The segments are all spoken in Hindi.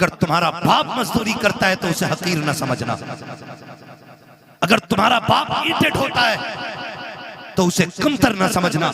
अगर तुम्हारा बाप मजदूरी करता है तो उसे हकीर न समझना। अगर तुम्हारा बाप ईंटें ढोता है तो उसे कमतर न समझना।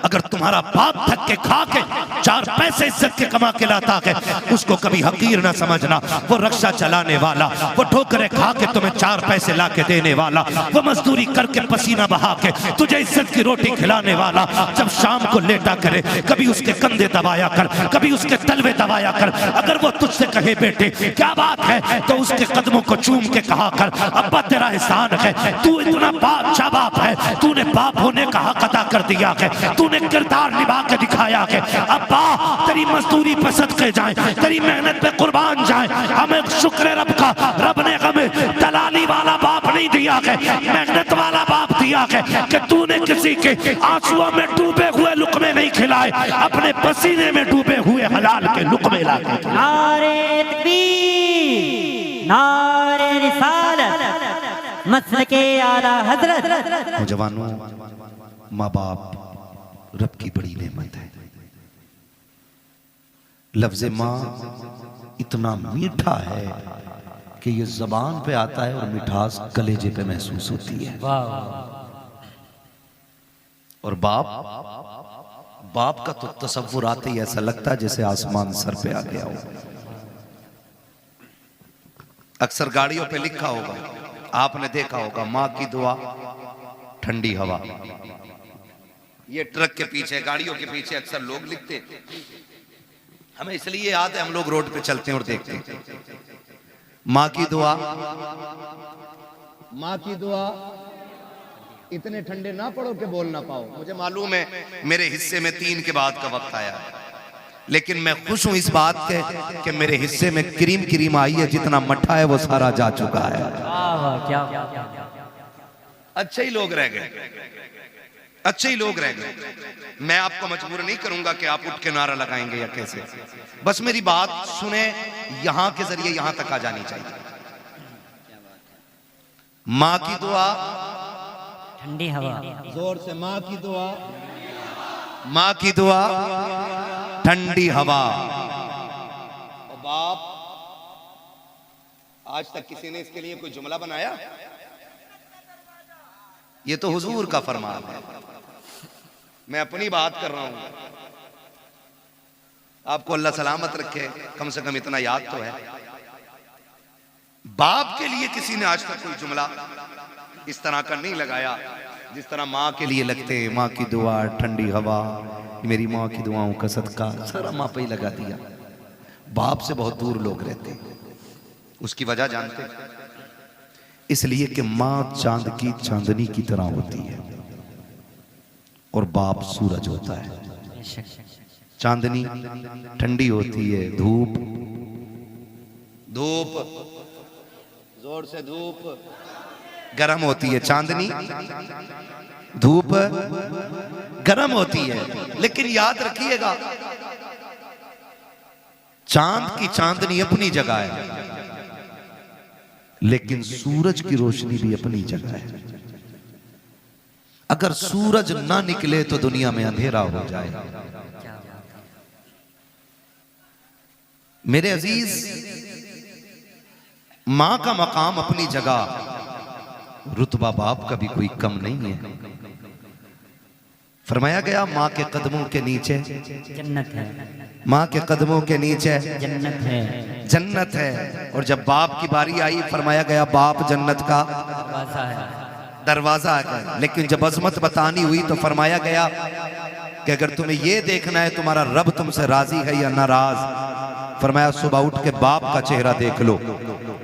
अगर तुम्हारा बाप थक के खा के 4 पैसे इज्जत के कमा के लाता है उसको कभी हकीर न समझना। वो रक्षा चलाने वाला, वो ठोकरें खा के तुम्हें 4 पैसे ला के देने वाला, वो मजदूरी करके पसीना बहा के तुझे इज्जत की रोटी खिलाने वाला, जब शाम को लेटा करे कभी उसके कंधे दबाया कर, कभी उसके तलवे दबाया कर। अगर वो तुझसे कहे बेटे क्या बात है तो उसके कदमों को चूम के कहा कर अब्बा तेरा एहसान है, तू इतना बादशाह बाप है, तूने बाप होने का हक अदा कर दिया है, तूने किरदार निभा के दिखाया है। अब्बा तेरी मजदूरी पे सदके जाए, तेरी मेहनत पे कुर्बान जाए। हमें शुक्र रब का, रब ने हमें दलाली वाला बाप नहीं दिया है, मेहनत वाला बाप दिया है कि तूने किसी के आंसुओं में डूबे हुए लुकमे नहीं खिलाए, अपने पसीने में डूबे हुए हलाल के लुकमे ला के। नारे तकबीर, नारे रिसालत, मसलके आला हजरत। नौजवानों, माँ बाप रब की बड़ी नेमत है। लफ्ज माँ इतना मीठा है कि ये जबान पे आता है और मिठास कलेजे पे महसूस होती है। और बाप का तो तसव्वुर आते ही ऐसा लगता है जैसे आसमान सर पे आ गया हो। अक्सर गाड़ियों पे लिखा होगा, आपने देखा होगा, माँ की दुआ ठंडी हवा। ये ट्रक के पीछे, गाड़ियों के पीछे अक्सर लोग लिखते, हमें इसलिए याद है, हम लोग रोड पे चलते हैं और देखते हैं, माँ की दुआ, माँ की दुआ इतने ठंडे ना पड़ो कि बोल ना पाओ। मुझे मालूम है मेरे हिस्से में 3 के बाद का वक्त आया है, लेकिन मैं खुश हूं इस बात के कि मेरे हिस्से में क्रीम आई है, जितना मट्ठा है वो सारा जा चुका है। अच्छे ही लोग रह गए, अच्छे ही लोग रह गए। मैं आपको मजबूर नहीं करूंगा कि आप उठ के नारा लगाएंगे या कैसे, बस मेरी बात सुने, यहां के जरिए यहां तक आ जानी चाहिए। माँ की दुआ ठंडी हवा, जोर से माँ की दुआ, माँ की दुआ ठंडी हवा। और बाप, आज तक किसी ने इसके लिए कोई जुमला बनाया? ये तो हुजूर का फरमान है, मैं अपनी बात कर रहा हूं। आपको अल्लाह सलामत रखे, कम से कम इतना याद तो है। बाप के लिए किसी ने आज तक कोई जुमला इस तरह का नहीं लगाया जिस तरह माँ के लिए लगते। माँ की दुआ ठंडी हवा, मेरी माँ की दुआओं का सदका, सारा माँ पे ही लगा दिया। बाप से बहुत दूर लोग रहते, उसकी वजह जानते? इसलिए कि माँ चांद की चांदनी की तरह होती है और बाप सूरज होता है। चांदनी ठंडी होती है, धूप धूप जोर से धूप गर्म होती है, चांदनी धूप गर्म होती है। लेकिन याद रखिएगा, चांद की चांदनी अपनी जगह है, लेकिन सूरज की रोशनी भी अपनी जगह है। अगर सूरज ना निकले तो दुनिया में अंधेरा हो जाए। मेरे अजीज, मां का मकाम अपनी जगह, रुतबा बाप का भी कोई कम नहीं है। फरमाया गया मां के कदमों के नीचे जन्नत है, मां के कदमों के नीचे जन्नत है, जन्नत है। और जब बाप की बारी आई, फरमाया गया बाप जन्नत का दरवाजा है। लेकिन जब अजमत बतानी हुई तो फरमाया गया कि अगर तुम्हें यह देखना है तुम्हारा रब तुमसे राजी है या नाराज, फरमाया सुबह उठ के बाप का चेहरा देख लो,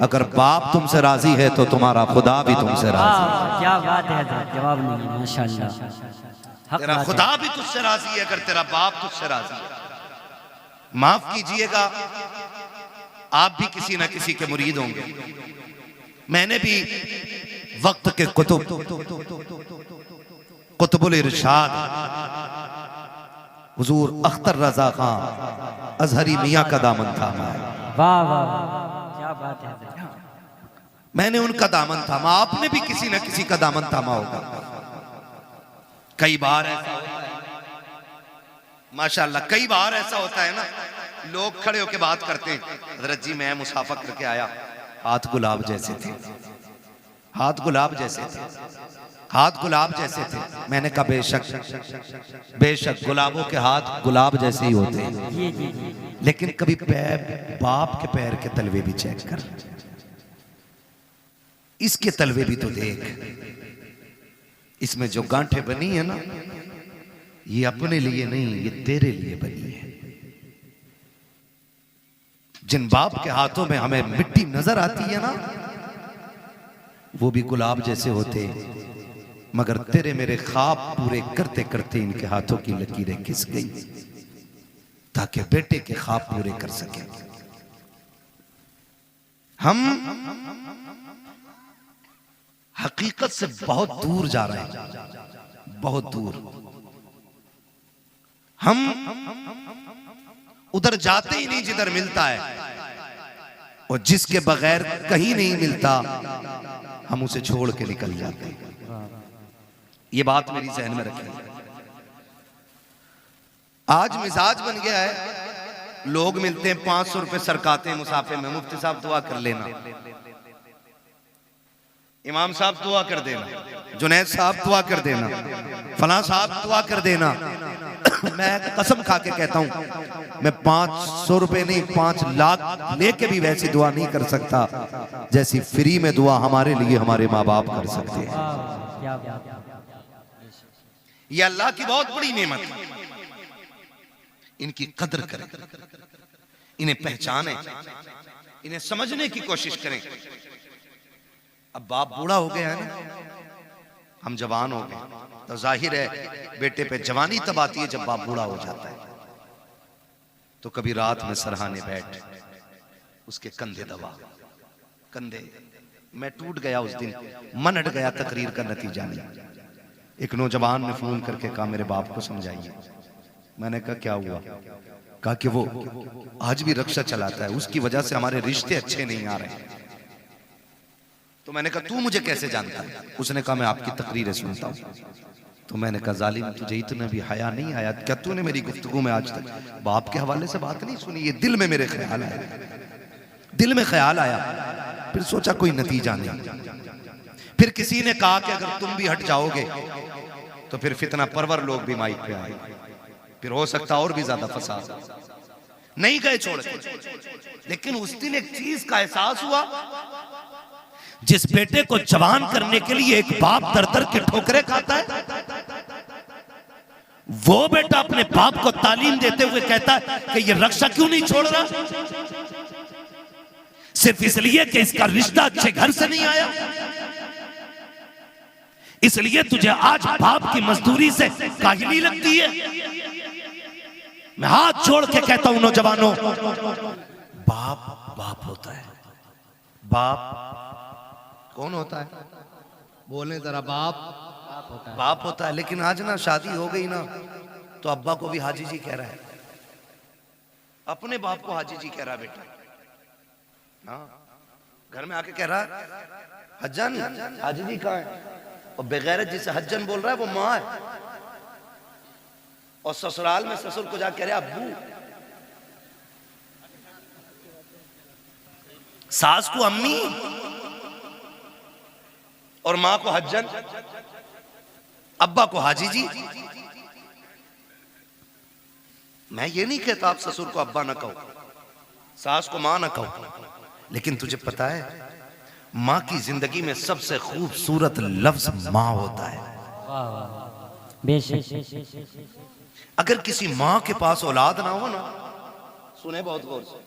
अगर बाप तुमसे राजी है तो तुम्हारा खुदा भी तुमसे राजी है। क्या बात है, जवाब नहीं, माशाअल्लाह। तेरा खुदा भी तुझसे राजी है अगर तेरा बाप तुझसे राजी है। माफ कीजिएगा, आप भी किसी ना किसी के मुरीद होंगे। मैंने भी वक्त के कुतुबुल इरशाद हुजूर अख्तर रजा खान अजहरी मियाँ का दामन थामा है। वाह वाह, क्या बात है। मैंने उनका दामन थामा, आपने भी किसी ना किसी का दामन थामा होगा। कई बार ऐसा होता है, माशाअल्लाह, कई बार ऐसा होता है ना लोग खड़े होकर बात करते हैं, हजरत जी मैं मुसाफा करके आया, हाथ गुलाब जैसे थे, हाथ गुलाब जैसे थे, हाथ गुलाब जैसे थे। मैंने कहा बेशक बेशक गुलाबों के हाथ गुलाब जैसे ही होते हैं, लेकिन कभी पैर, बाप के पैर के तलवे भी चेक कर, इसके तलवे भी तो देख, इसमें जो गांठें बनी है ना, ये अपने लिए नहीं, ये तेरे लिए बनी है। जिन बाप के हाथों में हमें मिट्टी नजर आती है ना, वो भी गुलाब जैसे होते, मगर तेरे मेरे ख्वाब पूरे करते करते इनके हाथों की लकीरें घिस गई, ताकि बेटे के ख्वाब पूरे कर सके। हम हकीकत से बहुत दूर जा रहे हैं, बहुत दूर। हम उधर जाते ही नहीं जिधर मिलता है, और जिसके बगैर कहीं नहीं मिलता हम उसे छोड़ के निकल जाते हैं। ये बात मेरी जहन में रखें। आज मिजाज बन गया है, लोग मिलते हैं 500 रुपए सरकाते हैं मुसाफे में, मुफ्ती साहब दुआ कर लेना, इमाम साहब दुआ कर देना, जुनैद साहब दुआ कर देना, फला साहब दुआ कर देना। मैं कसम खा के कहता हूं, मैं 500 रुपए नहीं 5 लाख लेके भी वैसी दुआ नहीं कर सकता जैसी फ्री में दुआ हमारे लिए हमारे माँ बाप कर सकते हैं। ये अल्लाह की बहुत बड़ी नेमत है, इनकी कदर करें, इन्हें पहचानें, इन्हें समझने की कोशिश करें। अब बाप बूढ़ा हो गया है ना, हम जवान हो गए, तो जाहिर है बेटे पे जवानी तब आती है जब बाप बूढ़ा हो जाता है। तो कभी रात में सरहाने बैठ, उसके कंधे दबा, कंधे। मैं टूट गया उस दिन, मन हट गया, तकरीर का नतीजा नहीं। एक नौजवान ने फोन करके कहा मेरे बाप को समझाइए। मैंने कहा क्या हुआ? कहा कि वो आज भी रिक्शा चलाता है, उसकी वजह से हमारे रिश्ते अच्छे नहीं आ रहे। तो मैंने कहा तू मुझे कैसे जानता है? उसने कहा मैं आपकी तकरीरें सुनता हूँ। तो मैंने कहा जालिम तुझे इतना भी हया नहीं आया क्या? तूने मेरी गुफ्तगू में आज तक बाप के हवाले से बात नहीं सुनी? ये दिल में मेरे ख्याल आया, दिल में ख्याल आया, फिर सोचा कोई नतीजा नहीं। फिर किसी ने कहा कि अगर तुम भी हट जाओगे तो फिर फितना परवर लोग भी माइक पे आए, फिर हो सकता और भी ज्यादा फसाद। नहीं गए छोड़ के, लेकिन उस दिन एक चीज का एहसास हुआ, जिस बेटे को जवान करने के लिए एक बाप दर दर के ठोकरे खाता है, वो बेटा अपने बाप को तालीम देते हुए कहता है कि ये रक्षा क्यों नहीं छोड़ रहा? सिर्फ इसलिए कि इसका रिश्ता अच्छे घर से नहीं आया, इसलिए तुझे आज बाप की मजदूरी से काहिली लगती है। मैं हाथ जोड़ के कहता हूं नौजवानों, बाप बाप होता है। बाप कौन होता है? बोले जरा। बाप होता है। लेकिन आज ना शादी हो गई ना तो अब्बा को भी हाजी जी कह रहा है, अपने बाप को हाजी जी कह रहा है बेटा। हाँ, घर में आके कह रहा है हज्जन, हाजी जी कहाँ है? और बेगैरत जिसे हज्जन बोल रहा है वो माँ है, और ससुराल में ससुर को जाके कह रहे अब्बू। सास को अम्मी और मां को हज्जन, अब्बा को हाजी जी। मैं ये नहीं कहता आप ससुर को अब्बा ना कहो, सास को मां ना कहो, लेकिन तुझे पता है मां की जिंदगी में सबसे खूबसूरत लफ्ज मां होता है। अगर किसी मां के पास औलाद ना हो ना, सुने बहुत गौर से,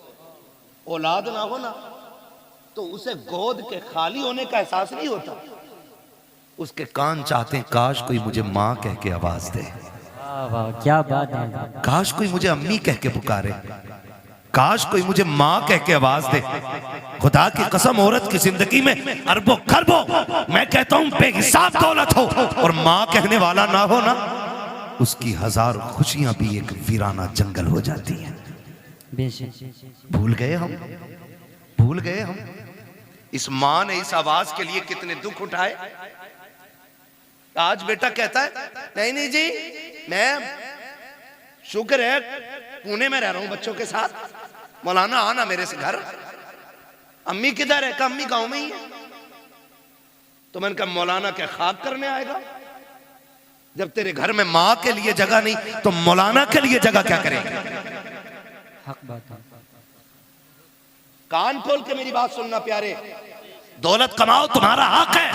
औलाद ना हो ना तो उसे गोद के खाली होने का एहसास नहीं होता। उसके कान चाहते हैं काश कोई मुझे मां कह के आवाज दे, क्या बात है, काश कोई मुझे अम्मी कह के पुकारे, काश कोई मुझे मां कह के आवाज दे। खुदा की कसम, औरत की जिंदगी में अरबों खरबों, मैं कहता हूं बेहिसाब दौलत हो और मां कहने वाला ना हो ना, उसकी हजार खुशियां भी एक वीराना जंगल हो जाती हैं। भूल गए हम, भूल गए हम। इस मां ने इस आवाज के लिए कितने दुख उठाए। आज बेटा कहता है नहीं नहीं जी, मैं शुक्र है पुणे में रह रहा हूं बच्चों के साथ, मौलाना आना मेरे से घर। अम्मी किधर है? कहा अम्मी गांव में ही है। तो मैंने कहा मौलाना क्या खाक करने आएगा? जब तेरे घर में माँ के लिए जगह नहीं तो मौलाना के लिए जगह क्या करेगा? हक बात है। कान खोल के मेरी बात सुनना प्यारे, दौलत कमाओ तुम्हारा हक है,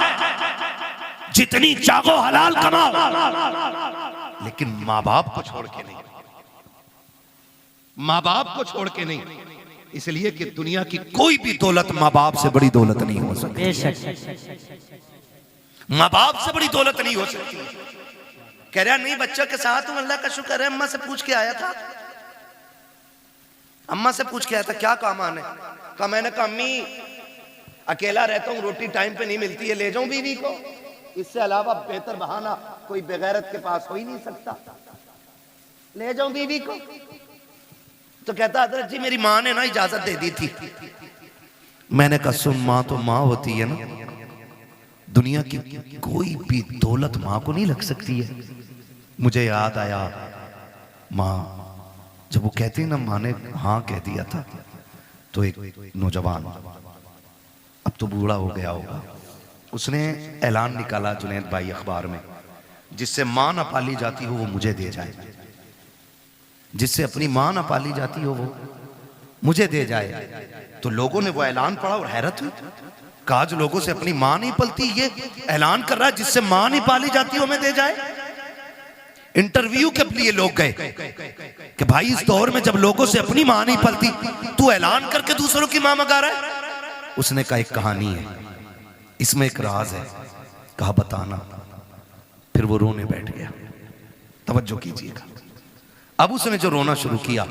जितनी चाहो हलाल कमाओ, लेकिन माँ बाप को छोड़ के नहीं, माँ बाप को छोड़ के नहीं। इसलिए कि दुनिया की कोई भी दौलत माँ बाप से बड़ी दौलत नहीं हो सकती। बेशक माँ बाप से बड़ी दौलत नहीं हो सकती। कह रहा नहीं बच्चा के साथ हूं, अल्लाह का शुक्र है, अम्मा से पूछ के आया था, अम्मा से पूछ के आया था क्या काम आने का। मैंने कहा अम्मी अकेला रहता हूँ, रोटी टाइम पे नहीं मिलती है, ले जाऊं बीवी को? इससे अलावा बेहतर बहाना कोई बेगैरत के पास हो ही नहीं सकता, ले जाऊं बीवी को? तो कहता हजरत जी मेरी माँ ने ना इजाजत दे दी थी। मैंने कहा सुन, माँ तो माँ होती है ना, दुनिया की कोई भी दौलत माँ को नहीं लग सकती है। मुझे याद आया माँ जब वो कहती ना माँ ने हाँ कह दिया था, तो एक नौजवान अब तो बूढ़ा हो गया होगा, उसने ऐलान निकाला जुनैद भाई अखबार में, जिससे माँ ना पाली जाती हो वो मुझे दे जाए, जिससे अपनी माँ ना पाली जाती हो वो मुझे दे जाए। तो लोगों ने वो ऐलान पढ़ा और हैरत हुई, कहा जो लोगों से अपनी माँ नहीं पलती ये ऐलान कर रहा है जिससे माँ नहीं पाली जाती हो हमें दे जाए। इंटरव्यू के लिए लोग गए कि भाई इस दौर में जब लोगों से अपनी माँ नहीं पलती तू ऐलान करके दूसरों की माँ मंगा रहा है। उसने कहा एक कहानी है, इसमें एक राज है। कहा बताना। फिर वो रोने बैठ गया। तवज्जो कीजिएगा। अब उसने जो रोना शुरू किया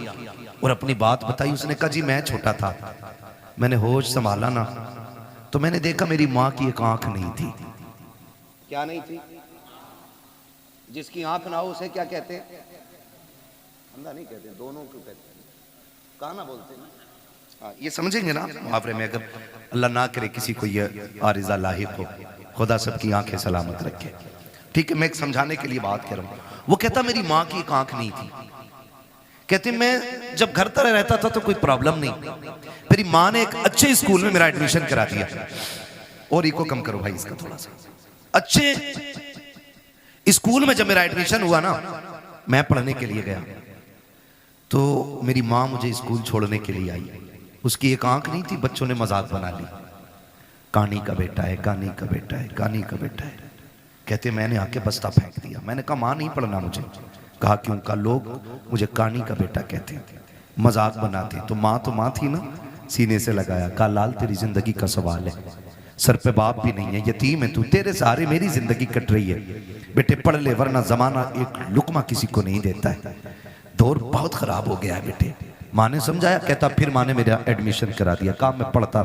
और अपनी बात बताई, उसने कहा जी मैं छोटा था, मैंने होश संभाला ना तो मैंने देखा मेरी माँ की एक आंख नहीं थी। क्या नहीं थी? जिसकी आंख ना हो उसे क्या कहते हैं? अंधा नहीं कहते, दोनों को कहते हैं, कहा ना बोलते हैं। हाँ, ये समझेंगे ना मुहावरे में, अगर अल्लाह ना करे किसी को ये आरिज़ा लाहिक हो, खुदा सबकी आंखें सलामत रखे। ठीक है, मैं एक समझाने के लिए बात कर रहा हूँ। वो कहता मेरी माँ की एक आंख नहीं थी, कहते मैं जब घर तरह रहता था तो कोई प्रॉब्लम नहीं, मेरी माँ ने एक अच्छे स्कूल में मेरा एडमिशन करा दिया। और इको कम करो भाई इसका थोड़ा सा। अच्छे स्कूल में जब मेरा एडमिशन हुआ ना, मैं पढ़ने के लिए गया तो मेरी माँ मुझे स्कूल छोड़ने के लिए आई। उसकी एक आंख नहीं थी, बच्चों ने मजाक बना ली, कानी का बेटा है, कानी का बेटा है, कानी का बेटा है। कहते मैंने आके बस्ता फेंक दिया। मैंने कहा माँ नहीं पढ़ना मुझे। कहा क्यों? का लोग मुझे कानी का बेटा कहते हैं, मजाक बनाते। तो माँ थी ना, सीने से लगाया। कहा लाल तेरी जिंदगी का सवाल है, सर पे बाप भी नहीं है, यतीम है तू, तेरे सहारे मेरी जिंदगी कट रही है। बेटे पढ़ ले वरना जमाना एक लुकमा किसी को नहीं देता है, दौर बहुत खराब हो गया है बेटे। माँ ने समझाया। कहता फिर माँ ने मेरा एडमिशन करा दिया। काम मैं पढ़ता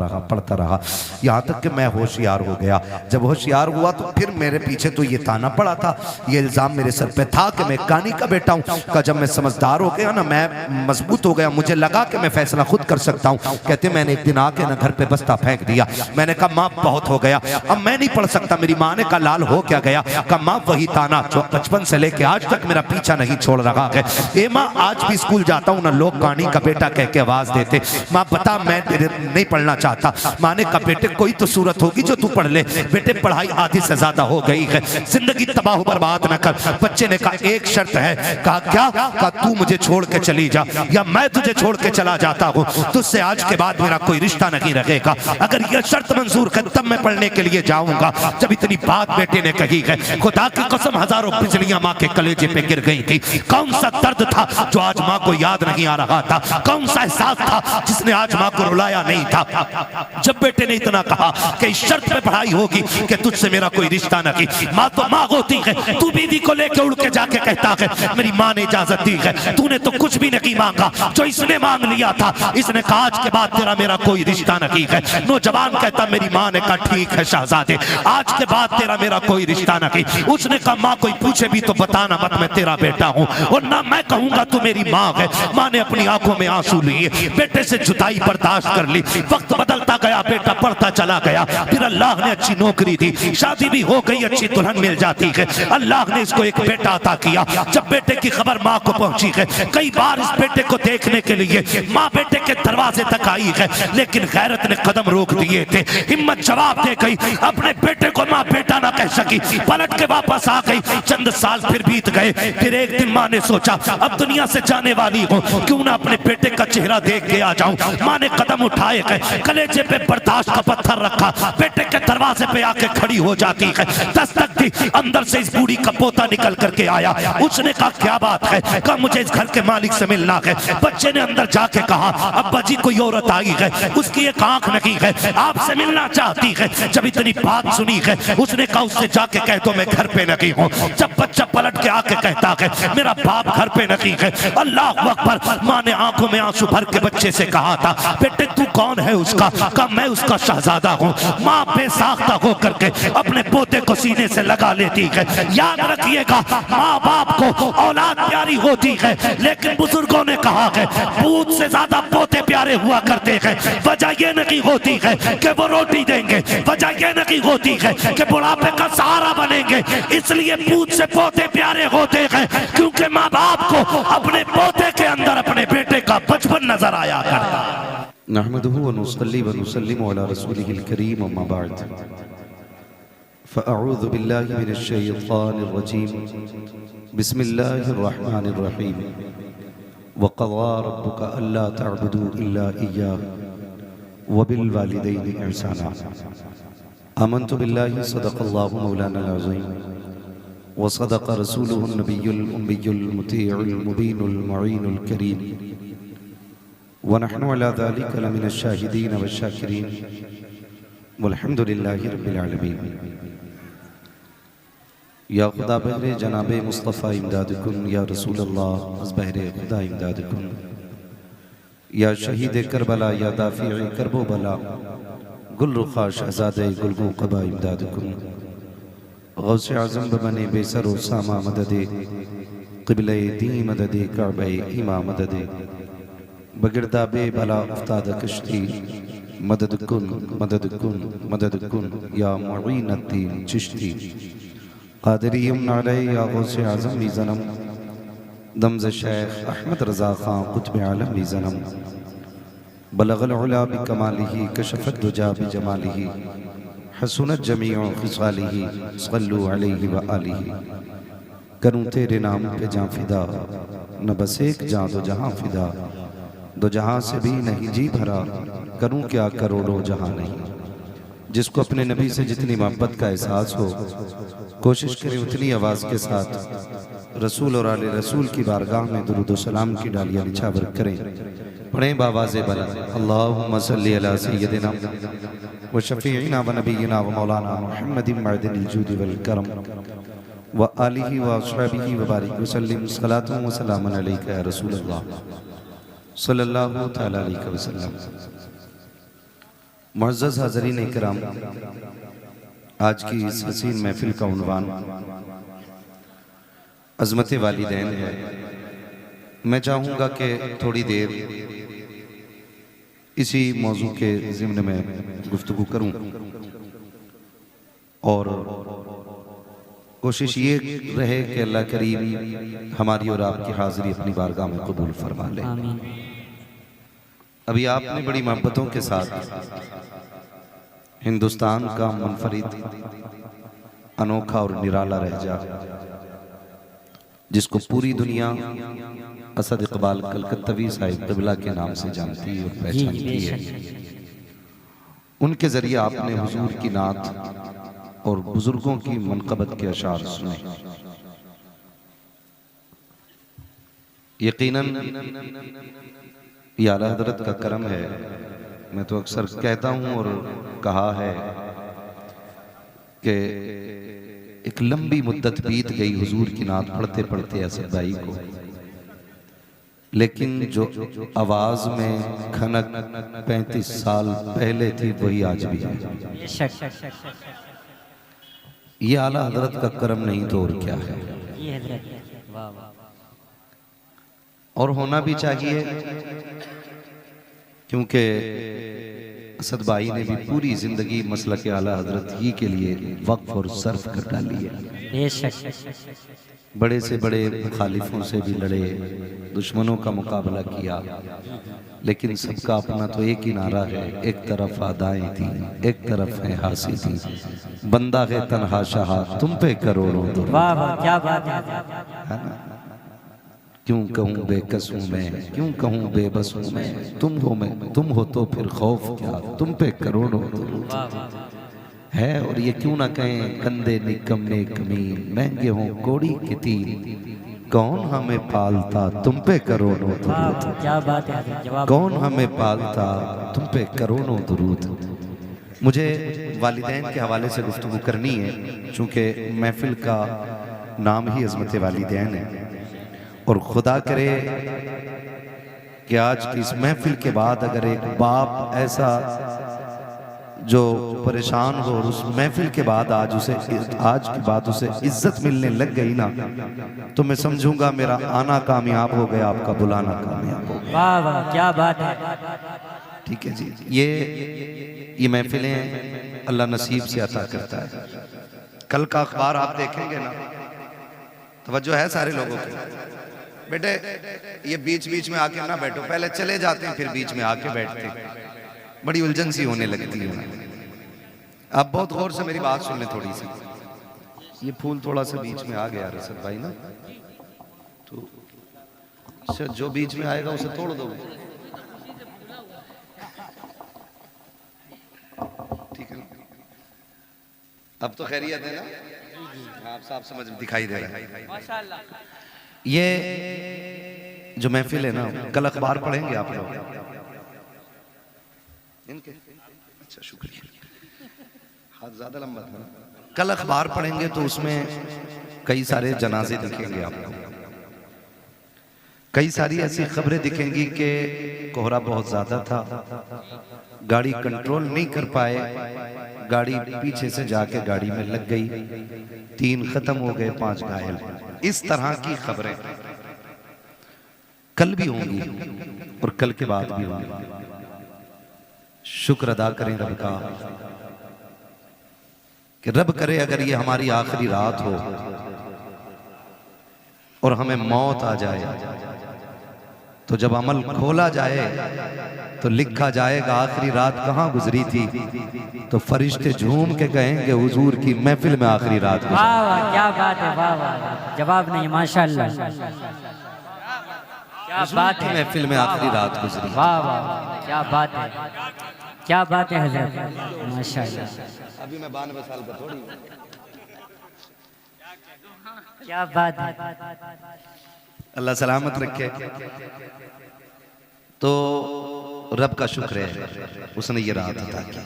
रहा यहाँ तक कि मैं होशियार हो गया। जब होशियार हुआ तो फिर मेरे पीछे तो ये ताना पड़ा था, ये इल्जाम मेरे सर पे था कि मैं कानी का बेटा हूँ। का जब मैं समझदार हो गया ना, मैं मजबूत हो गया, मुझे लगा कि मैं फैसला खुद कर सकता हूँ। कहते मैंने एक दिन आके ना घर पे बस्ता फेंक दिया। मैंने कहा माँ बहुत हो गया, अब मैं नहीं पढ़ सकता। मेरी माँ ने कहा लाल हो क्या गया? कहा माँ वही ताना जो बचपन से लेके आज तक मेरा पीछा नहीं छोड़ रहा है। ए माँ आज भी स्कूल जाता हूँ ना, लोग कानी का बेटा कह के आवाज देते। माँ बता मैं नहीं पढ़ना चाहता। माँ ने कहा बेटे कोई तो सूरत होगी जो तू पढ़ ले। बेटे पढ़ाई आधी से ज्यादा हो गई है, जिंदगी तबाह बर्बाद न कर। बच्चे ने कहा एक शर्त है। कहा क्या? कहा तू मुझे छोड़ के चली जा या मैं तुझे छोड़ के चला जाता हूँ, तुझसे आज के बाद मेरा कोई रिश्ता नहीं रहेगा। अगर यह शर्त मंजूर कर तब मैं पढ़ने के लिए जाऊंगा। जब इतनी बात बेटे ने कही है, खुदा की कसम हजारों बिजलियां माँ के कलेजे पे गिर गई थी। कौन सा दर्द था जो आज माँ को याद नहीं आ रहा था? कौन सा एहसास था जिसने आज माँ को रुलाया नहीं था? जब बेटे ने इतना कहा कि इस शर्त पे पढ़ाई होगी कि तुझसे मेरा कोई रिश्ता नहीं। माँ तो माँ होती है, तू बीवी को लेके उड़ के जाके कहता है मेरी माँ ने इजाजत दी है। तूने तो कुछ भी नहीं मांगा, जो इसने मांग लिया था। इसने कहा आज के बाद तेरा मेरा कोई रिश्ता नहीं है। नौजवान कहता मेरी माँ ने कहा ठीक है शहजादे, आज के बाद तेरा मेरा कोई रिश्ता नहीं। उसने कहा माँ कोई पूछे भी तो बताना मत, मैं तेरा बेटा हूँ, और ना मैं कहूंगा तू मेरी माँ है। माँ ने अपनी आंखों आंखों में आंसू लिए, बेटे से जुदाई बर्दाश्त कर ली। वक्त बदलता गया, बेटा पढ़ता चला गया, फिर अल्लाह ने अच्छी नौकरी दी, शादी भी हो गई, अच्छी दुल्हन मिल जाती है। अल्लाह ने इसको एक बेटा अता किया। जब बेटे की खबर माँ को पहुंची है, कई बार इस बेटे को देखने के लिए माँ बेटे के दरवाजे तक आई है, लेकिन गैरत ने कदम रोक दिए थे। हिम्मत जवाब दे गई, अपने बेटे को माँ बेटा ना कह सकी, पलट के वापस आ गई। चंद साल फिर बीत गए। फिर एक दिन माँ ने सोचा अब दुनिया से जाने वाली हूँ, क्यों ना अपने बेटे का चेहरा देख के आ जाऊं। माँ ने कदम उठाए गए, कलेजे पे बर्दाश्त का पत्थर रखा, बेटे के दरवाजे पे आके खड़ी हो जाती है, दस्तक दी। अंदर से इस बूढ़ी का पोता निकल करके आया। उसने कहा क्या बात है? कहा मुझे इस घर के मालिक से मिलना है। बच्चे ने अंदर जाके कहा अब्बा जी कोई औरत आई है, उसकी एक आंख नहीं है, आपसे मिलना चाहती है। जब इतनी बात सुनी है, उसने कहा उससे जाके कह दो मैं घर पे नहीं हूँ। जब बच्चा पलट के आके कहता है मेरा बाप घर पे नहीं है, अल्लाह अकबर। माँ ने आंखों में आंसू भर के बच्चे से कहा था बेटे तू कौन है उसका? कहा मैं उसका शहजादा हूँ। माँ बेसाख्ता होकर के अपने पोते को सीने से लगा लेती है। याद रखिएगा माँ बाप को औलाद प्यारी होती है, लेकिन बुजुर्गों ने कहा है पूत से ज्यादा पोते प्यारे हुआ करते हैं। वजह यह नहीं होती है कि वो रोटी देंगे, वजह यह नहीं होती है कि बुढ़ापे का सहारा बनेंगे। इसलिए पूत से पोते प्यारे होते हैं क्योंकि माँ बाप को अपने पोते के अंदर अपने बेटे का बचपन नजर आया करता। नहमदुहु व नुसल्ली व नुसल्लिमु अला रसूलिहिल करीम अम्मा बाद फ़अऊज़ु बिल्लाहि मिनश शैतानिर रजीम बिस्मिल्लाहिर रहमानिर रहीम व क़ज़ा रब्बुका अल्ला तअबुदू इल्ला इय्याहु व बिल वालिदैनि इहसाना आमनतु बिल्लाहि सदक़ल्लाहु मौलाना अज़ीम व सदक़ रसूलुहुन नबियुल उम्मियुल मुतीउल मुबीनुल मुईनुल करीम व नहनु अला ज़ालिका लमिनश शाहिदीन व शाकिरीन वल्हम्दुलिल्लाहि रब्बिल आलमीन। या खुदा बहरे जनाबे मुस्तफ़ा इमदादकुन, या रसूल अल्लाह अज़ बहरे खुदा इमदादकुन, या शहीद करबला, या दाफ़ी करबो बला, गुल रुखा शहज़ादे गुलगो क़बा इमदादकुन, गौसे आज़म बने बेसर व सामा मददे, क़िबले दी मददे, काबे ईमा मददे, बगिरदाबे भला उफ्ताद कश्ती, मदद कुन मदद कुन मदद कुन, या मुईनुद्दीन चिश्ती क़ादिरिय्युम नाले, या गौसे आज़म वी ज़नम, दमज़ शेख अहमद रज़ा ख़ां क़ुत्ब आलम वी ज़नम, बलग़ल उला बिकमालिही कशफ़त दुजा बिजमालिही, हसनत जमीउ ख़िसालिही, सल्लु अलैहि व आलिही। करूँ तेरे नाम पे जाँ फ़िदा, न बस एक जाँ दो जहाँ फ़िदा, दो जहाँ से भी नहीं जी भरा, करूँ क्या करोड़ों जहाँ नहीं। जिसको अपने नबी से जितनी मोहब्बत का एहसास हो, कोशिश करें उतनी आवाज़ के साथ रसूल और आले रसूल की बारगाह में दुरूद व सलाम की डालियाँ निछावर करें। पढ़ें बावाज़े बुलंद अल्लाहुम्मा सल्ली अला सय्यदिना व शफ़ीइना व नबीना व मौलाना मुहम्मदिन मअदिनिल जूदि वल करम व आलिहि व अस्हाबिहि व बारिक व सल्लिम सलातुन व सलामुन अलैका या रसूलल्लाह सल्लल्लाहु तआला अलैहि वसल्लम। मुअज़्ज़ज़ हाज़रीन इकराम, आज की इस हसीन महफिल का उन्वान अज़मत वालिदैन है। मैं चाहूँगा कि थोड़ी देर इसी मौजू के ज़िम्न में गुफ्तगू करूँ और कोशिश ये रहे कि अल्लाह करीम हमारी और आपकी हाज़िरी अपनी बारगाह में कबूल फरमा ले। अभी आपने बड़ी मोहब्बतों के साथ हिंदुस्तान का मुनफरिद अनोखा और निराला लहजा, जिसको पूरी दुनिया असद इकबाल कलकत्तवी साहिब क़िबला के नाम से जानती और पहचानती है, उनके जरिए आपने हुजूर की नात और बुजुर्गों की मनक़बत के अशार सुने। यकीनन ये आला हज़रत का करम है। मैं तो अक्सर कहता हूँ और कहा है कि एक लंबी मुद्दत बीत गई हुजूर की नात पढ़ते पढ़ते असद भाई को, लेकिन जो आवाज में खनक 35 साल पहले थी वही आज भी है। ये आला हजरत का करम नहीं तो और क्या है। और होना भी चाहिए, क्योंकि असद भाई ने भी पूरी जिंदगी मसलक के आला हजरत ही के लिए वक्फ और सर्फ कर डाली है। बेशक बड़े से बड़े मुखालिफों से भी लड़े, दुश्मनों का मुकाबला किया, लेकिन सबका अपना तो एक ही नारा है, एक तरफ आदाएं थी, एक तरफ है हासी थी, बंदा है तन्हा शाह तुम पे करोड़ों दुरूद। वाह वाह क्या बात है। है ना? क्यों कहूँ बेकस हूँ मैं, क्यों कहूँ बेबस हूँ मैं, तुम हो तो फिर खौफ क्या, तुम पे करोड़ों दुरूद वाह वाह है। और ये क्यों ना कहें कंधे निकम्मे कमीन, महंगे हों कोड़ी के तीन, कौन हमें पालता तुम पे करोड़ों वाह दुरूद, वाह क्या बात है। जवाब कौन हमें पालता तुम पे करोड़ों दुरूद। मुझे वालिदैन के हवाले से गुफ्तगू करनी है, चूँकि महफिल का नाम ही अज़मत वालिदैन है, और खुदा करे कि आज की इस महफिल के बाद अगर एक बाप ऐसा जो परेशान हो और उस महफिल के बाद आज के बाद उसे इज्जत मिलने लग गई ना, तो मैं समझूंगा मेरा आना कामयाब हो गया, आपका बुलाना कामयाब हो गया। वाह वाह क्या बात है। ठीक है जी, ये महफिलें अल्लाह नसीब से अता करता है। कल का अखबार आप देखेंगे ना, तवज्जो है सारे लोगों की। बेटे ये बीच बीच में आके ना बैठो, पहले चले जाते हैं फिर बीच में आके बैठते हैं, बड़ी उलझन सी होने लगती है। आप बहुत गौर से मेरी बात सुन लें थोड़ी सी। ये फूल थोड़ा सा बीच में आ गया रसद भाई ना, तो जो बीच में आएगा उसे तोड़ दो। ठीक है, अब तो खैरियत है ना, आप साफ समझ में दिखाई दे रहा है माशाल्लाह। ये जो महफिल है ना, कल अखबार पढ़ेंगे आप लोग इनके? अच्छा शुक्रिया, हाथ ज्यादा लंबा था ना। कल अखबार पढ़ेंगे तो उसमें कई सारे जनाजे दिखेंगे आपको, कई सारी ऐसी खबरें दिखेंगी कि कोहरा बहुत ज्यादा था, गाड़ी कंट्रोल नहीं कर पाए, गाड़ी पीछे से जाके गाड़ी में लग गई, 3 खत्म हो गए, 5 घायल। इस तरह की खबरें कल भी होंगी और कल के बाद भी होंगी। शुक्र अदा करें रब का कि रब करे अगर ये हमारी आखिरी रात हो और हमें मौत आ जाए, तो जब अमल खोला जाए तो लिखा जाएगा आखिरी रात कहाँ गुजरी थी, तो फरिश्ते झूम के कहेंगे हुजूर की महफिल में आखिरी रात गुजरी। वाह वाह क्या बात है। वाह वाह जवाब नहीं माशाल्लाह क्या बात है। महफिल में आखिरी रात गुजरी। वाह वाह क्या बात है, क्या बात है हजरत माशाल्लाह। अभी मैं 92 साल का थोड़ी, क्या बात है। अल्लाह सलामत रखे। तो रब का शुक्र है उसने ये रात अता की।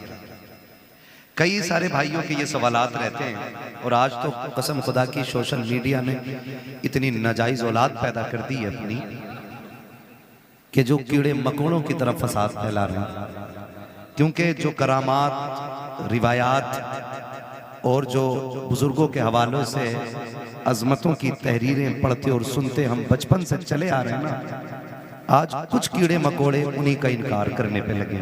कई सारे भाइयों के ये सवालात रहते हैं, और आज तो कसम खुदा की सोशल मीडिया ने इतनी नाजायज औलाद पैदा कर दी है अपनी, कि जो कीड़े मकोड़ों की तरफ फसाद फैला रहे हैं। क्योंकि जो करामात, रिवायात और जो बुजुर्गों के हवालों से अजमतों की तहरीरें पढ़ते और सुनते हम बचपन से चले आ रहे हैं ना, आज कुछ कीड़े मकोड़े उन्हीं का इनकार करने पे लगे।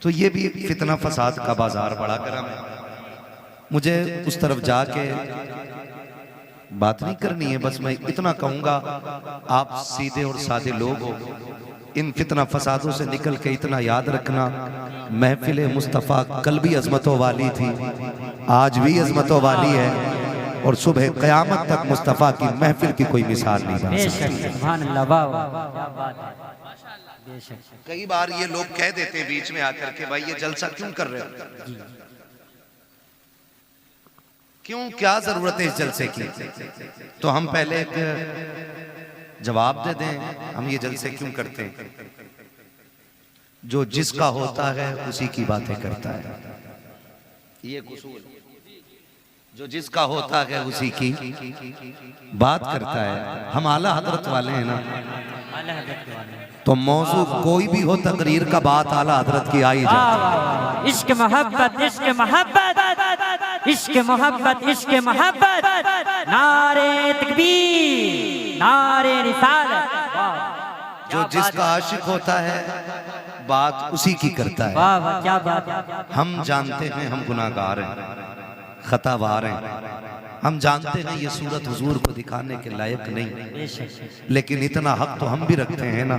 तो ये भी फितना फसाद का बाजार बड़ा गर्म है। मुझे उस तरफ जाके बात नहीं करनी है, बस मैं इतना कहूंगा, आप सीधे और सादे लोग हो, इन फितना फसादों से निकल के इतना याद रखना, महफिल मुस्तफ़ा कल भी अजमतों वाली थी, आज भी अजमतों वाली है, और सुबह क़यामत तक मुस्तफ़ा की महफिल की कोई मिसाल नहीं बन सकती। सुभान अल्लाह वाह वाह क्या बात है। कई बार ये लोग कह देते हैं बीच में आकर के, भाई ये जलसा क्यों कर रहे हो, क्यों, क्या जरूरत है इस जलसे की? तो हम पहले एक जवाब दे दें, हम ये जलसे क्यों करते हैं? जो जिसका होता है उसी की बातें करता है, ये कसूर। जो जिसका होता है उसी की बात करता है। हम आला हजरत वाले हैं ना, तो मौजू कोई भी हो तकरीर का, बात आला हजरत की आई जाए। इश्क मोहब्बत, इश्क मोहब्बत, इश्क मोहब्बत, इश्क मोहब्बत, नारे तकबीर, नारे रिसालत। जो जिसका आशिक होता है बात उसी की करता है। वाह वाह क्या बात है। हम जानते हैं हम गुनाहगार हैं, खतावार हैं, हम जानते हैं ये सूरत हुजूर को दिखाने के लायक नहीं, बेशक लेकिन इतना हक तो हम भी रखते हैं ना,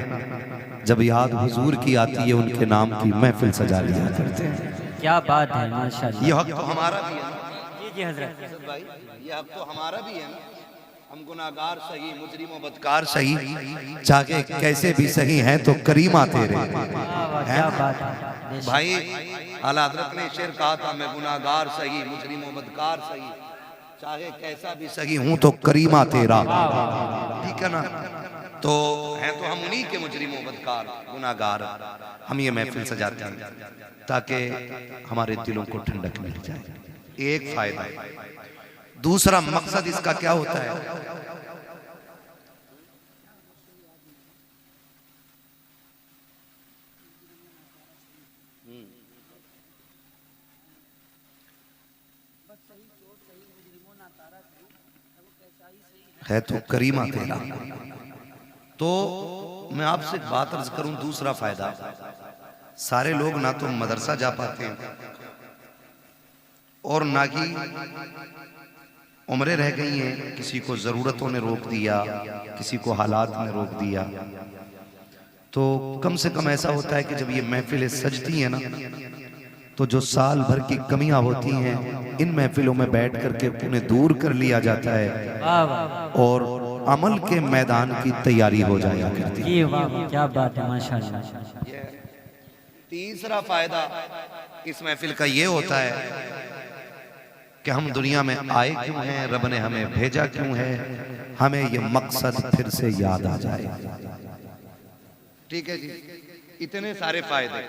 जब याद हुजूर की आती है उनके नाम की महफिल सजा लिया करते हैं। क्या बात है माशाल्लाह। ये हक तो हमारा भी है ना जी जी हजरत भाई, ये हक तो हमारा भी है ना। हम गुनाहगार सही, मुजरिम व बदकार सही, चाहे कैसे भी सही हैं तो करीमा तेरे। वाह वाह क्या बात है। बेशक। भाई आला हज़रत ने शेर कहा था, मैं गुनाहगार सही, मुजरिम व बदकार सही, चाहे कैसा भी सही हूं तो करीमा तेरा। ठीक है ना। तो हैं तो हम उन्हीं के मुजरिम व बदकार गुनाहगार, हम ये महफिल सजाते हैं ताकि हमारे दिलों को ठंडक मिल जाए। एक फायदा। दूसरा मकसद इसका क्या होता है? है तो करीमा तेरा। तो मैं आपसे एक बात अर्ज करूं, दूसरा फायदा, सारे लोग ना तो मदरसा जा पाते हैं और ना ही उम्रें रह गई हैं, किसी को ज़रूरतों ने रोक दिया, किसी को हालात ने रोक दिया। तो कम से कम ऐसा होता है कि जब ये महफिलें सजती हैं ना, तो जो साल भर की कमियां होती हैं इन महफिलों में बैठ करके उन्हें दूर कर लिया जाता है वाह वाह और अमल के मैदान की तैयारी हो जाया करती है। जी वाह वाह क्या बात है माशाल्लाह। तीसरा फायदा इस महफिल का ये होता है कि हम दुनिया में आए क्यों हैं, रब ने हमें भेजा क्यों है, हमें ये मकसद फिर से याद आ जाए। ठीक है जी, इतने सारे फायदे।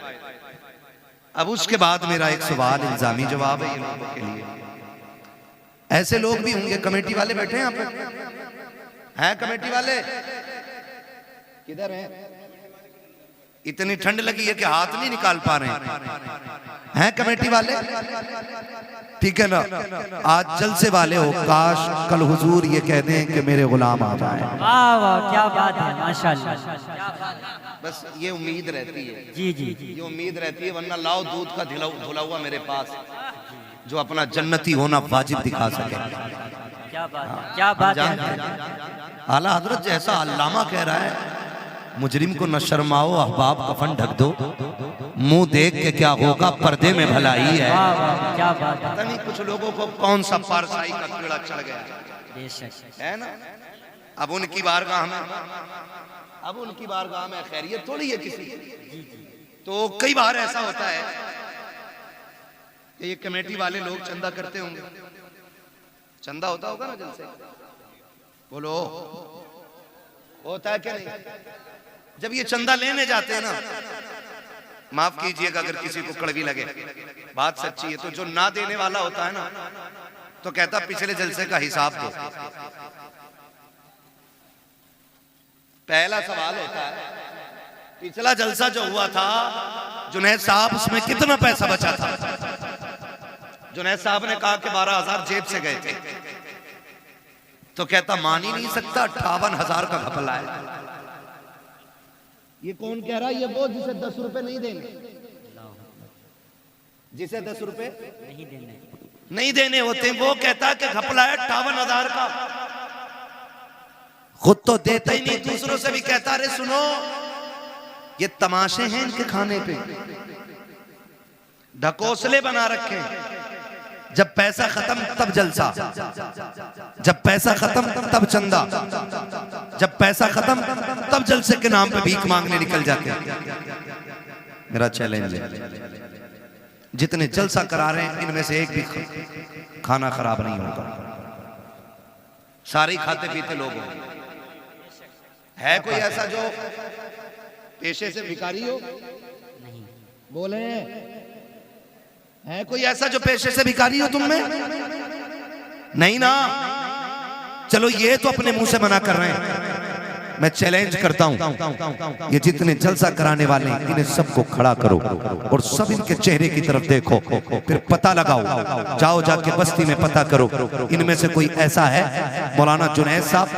अब उसके बाद मेरा एक सवाल, इल्जामी जवाब है ये लोगों के लिए। ऐसे लोग भी होंगे, कमेटी वाले बैठे हैं यहाँ पे, हैं कमेटी वाले किधर हैं? इतनी ठंड लगी है कि हाथ नहीं निकाल पा रहे हैं कमेटी वाले? ठीक है ना। आज जलसे वाले हो, काश कल हुजूर ये कह दें कि मेरे गुलाम आ जाए। वाह वाह क्या बात है माशाल्लाह। बस ये उम्मीद रहती है, जी जी जी ये उम्मीद रहती है, वरना लाओ दूध का धुला हुआ मेरे पास, जो अपना जन्नती होना वाजिब दिखा सके। क्या बात है, क्या बात है। आला हजरत जैसा अल्लामा कह रहा है, मुजरिम को न शर्माओ अहबाब कफन ढक दो, मुंह देख के क्या होगा पर्दे में भलाई है। वाह वाह क्या बात है। पता नहीं कुछ लोगों को कौन सा पारसाई का कीड़ा चढ़ गया बेशक है ना। अब उनकी बारगाह में, अब उनकी बारगाह में खैरियत थोड़ी है किसी की। तो कई बार ऐसा होता है कि ये कमेटी वाले लोग चंदा करते होंगे, चंदा होता होगा ना जलसे, बोलो होता है क्या नहीं? जब ये चंदा लेने जाते हैं ना, माफ कीजिएगा अगर किसी को कड़वी लगे, बात सच्ची है, तो जो ना देने वाला होता है ना, तो कहता पिछले जलसे का हिसाब दो। पहला सवाल होता है, पिछला जलसा जो हुआ था जुनैद साहब, उसमें कितना पैसा बचा था? जुनैद साहब ने कहा कि 12,000 जेब से गए थे। तो कहता मान ही नहीं सकता, 58,000 का घपला है। ये कौन कह रहा है? ये वो जिसे 10 रुपए नहीं देंगे, जिसे 10 रुपए नहीं देने होते, वो कहता कि घपला है 58,000 का। खुद तो देता ही नहीं, दूसरों से भी कहता, अरे सुनो ये तमाशे हैं इनके खाने पे, ढकोसले बना रखे, जब पैसा खत्म तब जलसा, जब पैसा खत्म तब चंदा, जब पैसा खत्म तब जलसे के नाम पे भीख मांगने निकल जाते हैं। मेरा चैलेंज है, जितने जलसा करा रहे हैं इनमें से एक भी खाना खराब नहीं होगा, सारे खाते पीते लोग होंगे। है कोई ऐसा जो पेशे से भिखारी हो? बोले है कोई ऐसा जो पेशे से भिखारी हो तुम में? नहीं ना। चलो ये तो अपने मुंह से मना कर रहे हैं, मैं चैलेंज करता हूं, ये जितने जलसा कराने वाले हैं इन्हें सबको खड़ा करो और सब इनके चेहरे की तरफ देखो, फिर पता लगाओ, जाओ जाके बस्ती में पता करो इनमें से कोई ऐसा है। मौलाना जुनैद साहब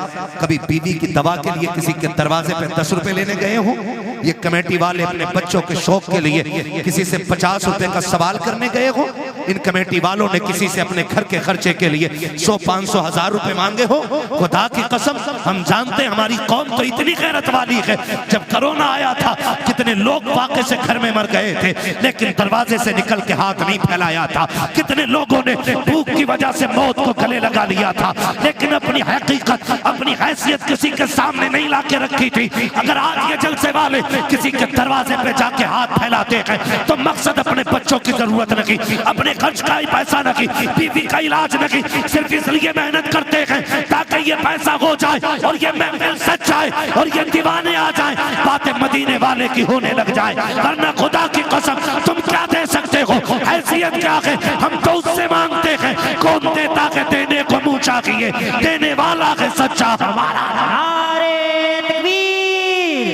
कभी बीवी की दवा के लिए किसी के दरवाजे पे 10 रुपए लेने गए हो? ये कमेटी वाले अपने बच्चों के शौक के लिए किसी से 50 रुपए का सवाल करने गए हो? इन कमेटी वालों ने किसी से अपने घर के खर्चे के लिए 100, 500, 1000 रुपए मांगे हो? खुदा की कसम हम जानते हैं हमारी कौम तो इतनी गैरत वाली है। जब कोरोना आया था कितने लोग वाकई से घर में मर गए थे, लेकिन दरवाजे से निकल के हाथ नहीं फैलाया था। कितने लोगों ने भूख की वजह से मौत को गले लगा लिया था, लेकिन अपनी हकीकत, अपनी हैसियत किसी के सामने नहीं ला के रखी थी। अगर आज ये जलसे वाले किसी के दरवाजे पे जाके हाथ फैलाते हैं तो मकसद अपने बच्चों की जरूरत नहीं, अपने खर्च का ही पैसा नहीं, बीवी का इलाज नहीं, सिर्फ इसलिए मेहनत करते हैं ताकि ये पैसा हो जाए और ये महफिल सच जाए और ये दीवाने आ जाए, बातें मदीने वाले की होने लग जाए। वरना खुदा की कसम तुम क्या दे सकते हो? हैसियत क्या है? हम तो उससे मांगते हैं, कौन देता है देने को मुंह चाहिए, देने वाला है सच्चा हमारा। नारे तकबीर,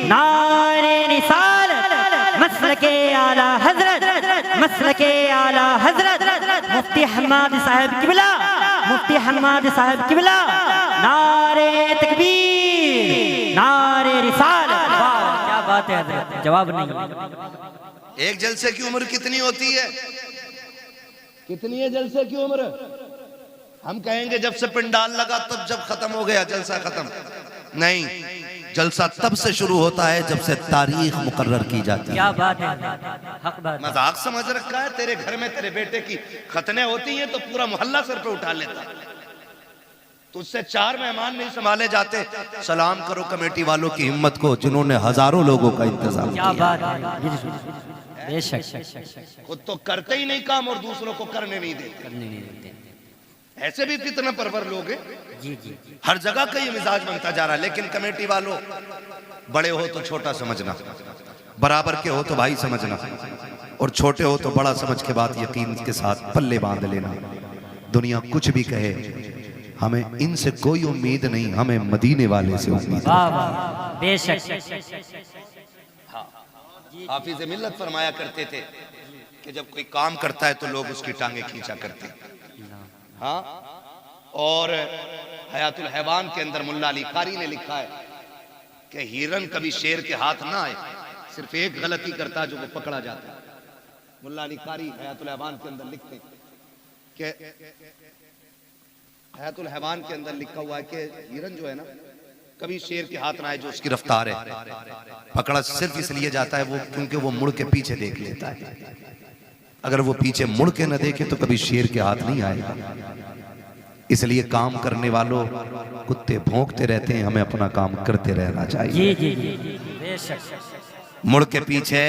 नारे रिसालत, मसलके आला हजरत, मसलके आला हजरत, मुफ्ती हम्माद साहब किबला, मुफ्ती हम्माद साहब किबला। नारे तकबीर, नारे रिसालत। वाह क्या बात है हजरत, जवाब नहीं। एक जलसे की उम्र कितनी होती है? कितनी है जलसे की उम्र? हम कहेंगे जब से पिंडाल लगा तब जब खत्म हो गया जलसा खत्म। नहीं, जलसा तब से शुरू होता है जब से तारीख मुकर्रर की जाती है। क्या बात है, हक बात। मजाक समझ रखा है? तेरे घर में तेरे बेटे की खतने होती हैं तो पूरा मोहल्ला सर पे उठा लेता है, तुझसे 4 मेहमान नहीं संभाले जाते। सलाम करो कमेटी वालों की हिम्मत को जिन्होंने हजारों लोगों का इंतजाम किया। क्या बात है, बेशक। खुद तो करते ही नहीं काम और दूसरों को करने नहीं देते। ऐसे भी कितना परवर लोग हैं। जी जी, हर जगह का ये मिजाज बनता जा रहा है। लेकिन कमेटी वालों, बड़े हो तो छोटा समझना, बराबर के हो तो भाई समझना, और छोटे हो तो बड़ा समझ के बाद यकीन के साथ पल्ले बांध लेना। दुनिया कुछ भी कहे, हमें इनसे कोई उम्मीद नहीं, हमें मदीने वाले से उम्मीद है। बेशक। हाफिज मिल्लत फरमाया करते थे कि जब कोई काम करता है तो लोग उसकी टांगे खींचा करते हैं। हाँ, और हयातुल हैवान के अंदर मुल्ला अली कारी ने लिखा है कि हिरन कभी शेर के हाथ ना आए, सिर्फ एक गलती करता है जो वो पकड़ा जाता है। मुल्ला अली कारी हयातुल हैवान के अंदर लिखते कि हयातुल हैवान के अंदर लिखा हुआ है कि हिरन जो है ना कभी शेर के हाथ ना आए जो उसकी रफ्तार है, पकड़ा सिर्फ इसलिए जाता है वो क्योंकि वो मुड़ के पीछे देख लेता है। अगर वो पीछे मुड़ के न देखे तो कभी शेर के हाथ नहीं आएगा। इसलिए काम करने वालों, कुत्ते भौंकते रहते हैं, हमें अपना काम करते रहना चाहिए। जी जी जी, बेशक। मुड़ के पीछे,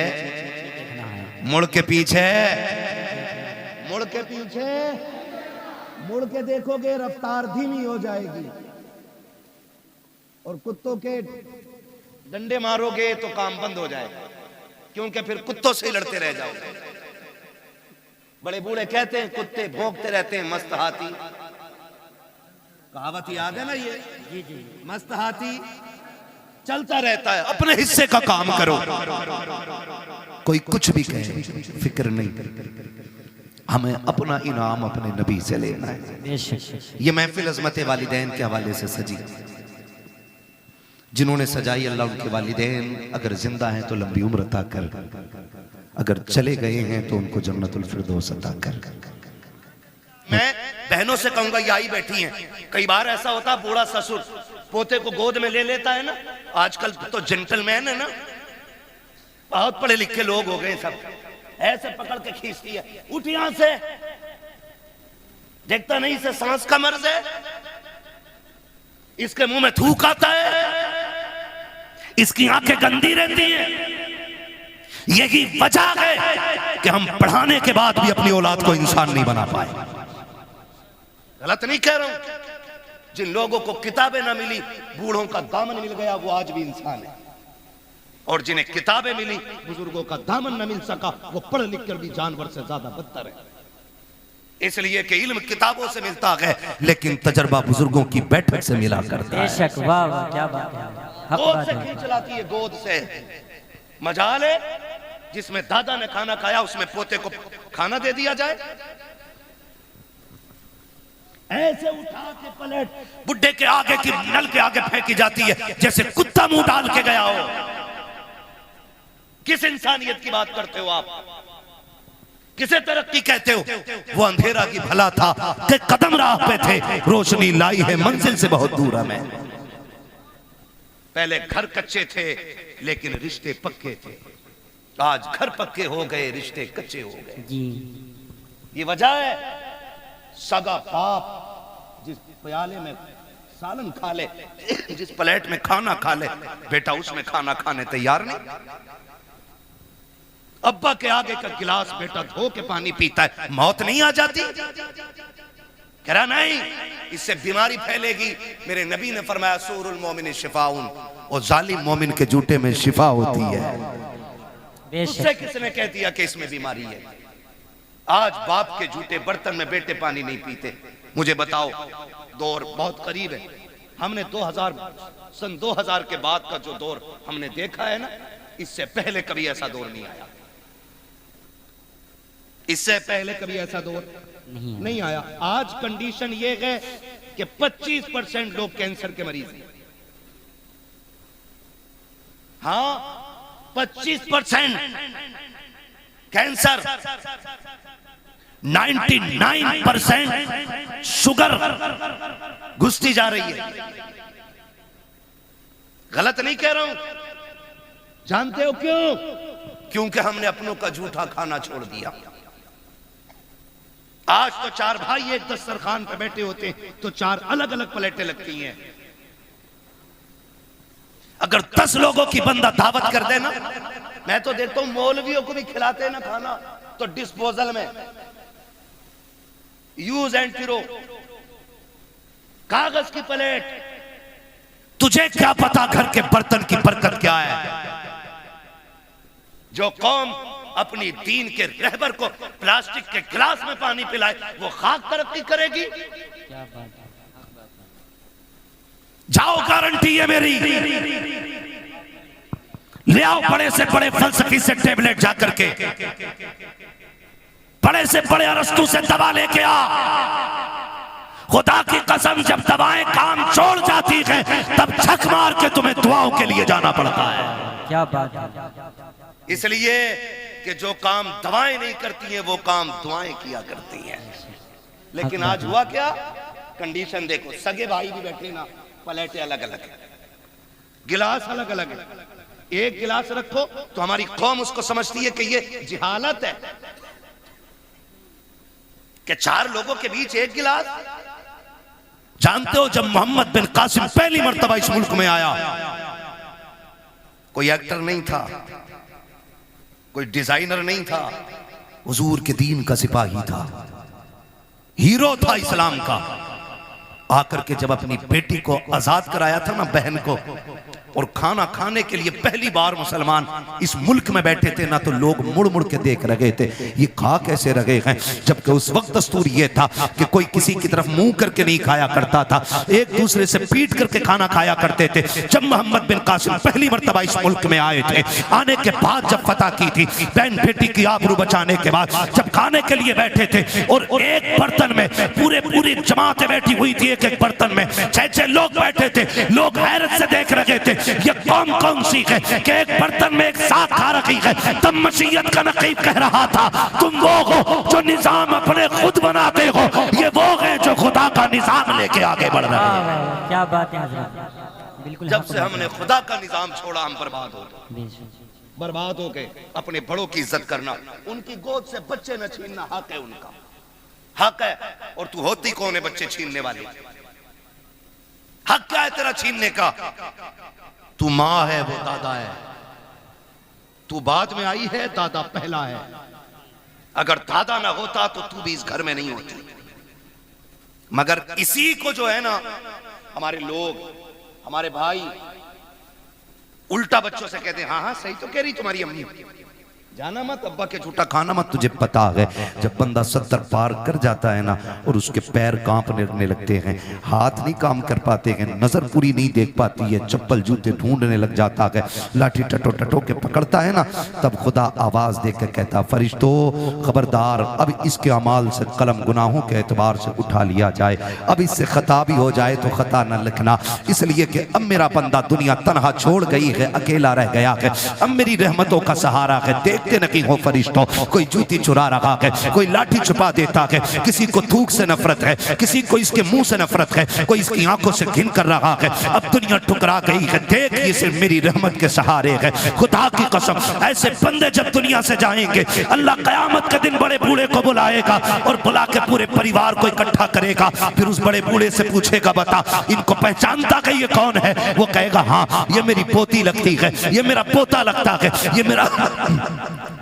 मुड़ के पीछे, मुड़ के पीछे, मुड़ के देखोगे रफ्तार धीमी हो जाएगी, और कुत्तों के डंडे मारोगे तो काम बंद हो जाएगा, क्योंकि फिर कुत्तों से लड़ते रह जाओगे। बड़े बूढ़े कहते हैं कुत्ते भौंकते रहते हैं, मस्त हाथी, कहावत याद है ना ये? जी जी, मस्त हाथी चलता रहता है। अपने हिस्से का काम करो, कोई कुछ भी कहे फिक्र नहीं, हमें अपना इनाम अपने नबी से लेना है। बेशक। ये महफिल अज़मत वालिदैन के हवाले से सजी, जिन्होंने सजाई अल्लाह उनके वालिदैन अगर जिंदा हैं तो लंबी उम्र अता कर, अगर चले गए हैं तो उनको जन्नतुल फिरदौस अता कर। मैं बहनों से कहूंगा, ये आई बैठी हैं, कई बार ऐसा होता है बूढ़ा ससुर पोते को गोद में ले लेता है ना, आजकल तो जेंटलमैन है ना, बहुत पढ़े लिखे लोग हो गए सब, ऐसे पकड़ के खींचती है, उठ यहां से, देखता नहीं इसे सांस का मर्ज है, इसके मुंह में थूक आता है, इसकी आंखें गंदी रहती हैं। यही वजह है कि हम पढ़ाने के बाद भी अपनी औलाद को इंसान नहीं बना पाए। गलत नहीं कह रहा हूं, जिन लोगों को किताबें ना मिली, बूढ़ों का दामन मिल गया, वो आज भी इंसान है, और जिन्हें किताबें मिली, बुजुर्गों का दामन न मिल सका, वो पढ़ लिख कर भी जानवर से ज्यादा बदतर है। इसलिए कि इल्म किताबों से मिलता है, लेकिन तजर्बा बुजुर्गों की बैठक से मिला करता है। बेशक। वाह वाह, क्या बात है। हक गोद बात से है। खींच लाती है, गोद से। मजाल है जिसमें दादा ने खाना खाया उसमें पोते को खाना दे दिया जाए। ऐसे उठा के पलट बुड्ढे के आगे की नल के आगे फेंकी जाती है जैसे कुत्ता मुंह डाल के गया हो। किस इंसानियत की बात करते हो आप? किसे तरक्की कहते हो? वो अंधेरा की भला था कि कदम राह पे थे, रोशनी लाई है मंजिल से बहुत दूर हमें। पहले घर कच्चे थे लेकिन रिश्ते पक्के थे, आज घर पक्के हो गए, रिश्ते कच्चे हो गए। जी। ये वजह है सगा बाप जिस प्याले में सालन खा ले, जिस प्लेट में खाना खा ले, बेटा उसमें खाना खाने तैयार नहीं। अब्बा के आगे का गिलास बेटा धो के पानी पीता है, मौत नहीं आ जाती? कह रहा नहीं, इससे बीमारी फैलेगी। मेरे नबी ने फरमाया सूरुल मोमिन शिफाउन, और जालिम मोमिन के जूते में शिफा होती है। उससे किसने कह दिया कि इसमें बीमारी है? आज बाप के जूते बर्तन में बेटे पानी नहीं पीते। मुझे बताओ, दौर बहुत करीब है। हमने 2000 के बाद का जो दौर हमने देखा है ना, इससे पहले कभी ऐसा दौर नहीं आया। इससे पहले कभी ऐसा दौर नहीं आया। आज कंडीशन ये है कि 25% लोग कैंसर के मरीज हैं। हाँ, 25% कैंसर, 99% शुगर घुसती जा रही है। गलत नहीं कह रहा हूं। जानते हो क्यों? क्योंकि हमने अपनों का झूठा खाना छोड़ दिया। आज तो 4 भाई एक दस्तरखान पे बैठे होते हैं तो 4 अलग अलग प्लेटें लगती हैं। अगर 10 लोगों की बंदा दावत कर देना, मैं तो देखता हूं मौलवियों को भी खिलाते हैं ना खाना, तो डिस्पोजल में यूज एंड थ्रो, कागज की प्लेट। तुझे क्या पता घर के बर्तन की बरकत क्या है? जो कौम अपनी दीन के रहबर को प्लास्टिक के गिलास में पानी पिलाए, वो खाक तरक्की करेगी? क्या बात है। जाओ, गारंटी है मेरी। ले आओ बड़े से बड़े फलसफी से टेबलेट जाकर के, बड़े से बड़े अरस्तु से दवा लेके आ। खुदा की कसम, जब दवाएं काम छोड़ जाती हैं तब छक मार के तुम्हें दुआओं के लिए जाना पड़ता है। क्या बात है। इसलिए कि जो काम दवाएं नहीं करती हैं वो काम दुआएं किया करती हैं। लेकिन आज हुआ क्या? कंडीशन देखो, सगे भाई भी बैठे ना, प्लेटें अलग अलग है, गिलास अलग अलग है। एक गिलास रखो तो हमारी कौम उसको समझती है कि ये जिहालत है कि 4 लोगों के बीच एक गिलास। जानते हो, जब मोहम्मद बिन कासिम पहली मर्तबा इस मुल्क में आया, कोई एक्टर नहीं था, कोई डिजाइनर नहीं था, हुजूर के दीन का सिपाही था, हीरो था इस्लाम का। आकर के जब अपनी बेटी को आजाद कराया था ना, बहन को, और खाना खाने के लिए पहली बार मुसलमान इस मुल्क में बैठे थे ना, तो लोग मुड़ मुड़ के देख रहे थे, ये खा कैसे रहे हैं। जबकि उस वक्त दस्तूर ये था कि कोई किसी की तरफ मुंह करके नहीं खाया करता था, एक दूसरे से पीट करके खाना खाया करते थे। जब मोहम्मद बिन कासिम पहली मर्तबा इस मुल्क में आए थे, आने के बाद जब फतह की थी, बहन बेटी की आबरू बचाने के बाद जब खाने के लिए बैठे थे, और एक बर्तन में पूरी जमातें बैठी हुई थी, एक बर्तन में 6-6 लोग बैठे थे, लोग हैरत से देख रहे थे ये कौन कौन सी है कि एक बर्तन में एक साथ खा रही है। तब मसीहत का नकीब कह रहा था, तुम वो हो जो निजाम अपने खुद बनाते हो, ये वो है जो खुदा का निजाम लेके आगे बढ़ रहे हैं। क्या बात है हजरत, बिल्कुल। जब से हमने खुदा का निजाम छोड़ा, हम बर्बाद हो गए। बर्बाद हो गए। अपने बड़ों की इज्जत करना, उनकी गोद से बच्चे न छीनना हक है, उनका हक है। और तू होती कौन है बच्चे छीनने वाली? हक क्या है तेरा छीनने का? तू माँ है, वो दादा है। तू बाद में आई है, दादा पहला है। अगर दादा ना होता तो तू भी इस घर में नहीं होती। मगर इसी को जो है ना, हमारे लोग, हमारे भाई उल्टा बच्चों से कहते हैं, हाँ हाँ सही तो कह रही तुम्हारी अम्मी, जाना मत, अब्बा के झूठा खाना मत। तुझे पता है जब बंदा 70 पार कर जाता है ना और उसके पैर कांपने लगते हैं, हाथ नहीं काम कर पाते हैं, नजर पूरी नहीं देख पाती है, चप्पल जूते ढूंढने लग जाता है, लाठी टटो टटो के पकड़ता है ना, तब खुदा आवाज दे के कहता फरिश्तों खबरदार, अब इसके अमाल से कलम गुनाहों के एतबार से उठा लिया जाए, अब इससे खता भी हो जाए तो खता न लिखना, इसलिए कि अब मेरा बंदा दुनिया तनहा छोड़ गई है, अकेला रह गया है, अब मेरी रहमतों का सहारा है। देखते नहीं हो फरिश्तों, कोई जूती चुरा रहा है, कोई लाठी छुपा देता है, किसी को थूक से नफरत है, किसी को इसके मुंह से नफरत है, कोई इसकी आंखों से घिन कर रहा है, अब दुनिया ठुकरा गई है, देख ये सिर्फ मेरी रहमत के सहारे है। खुदा की कसम, ऐसे बंदे जब दुनिया से जाएंगे, अल्लाह कयामत के दिन बड़े बूढ़े को बुलाएगा और बुला के पूरे परिवार को इकट्ठा करेगा, फिर उस बड़े बूढ़े से पूछेगा बता इनको पहचानता है ये कौन है? वो कहेगा हाँ ये मेरी पोती लगती है, ये मेरा पोता लगता है, ये मेरा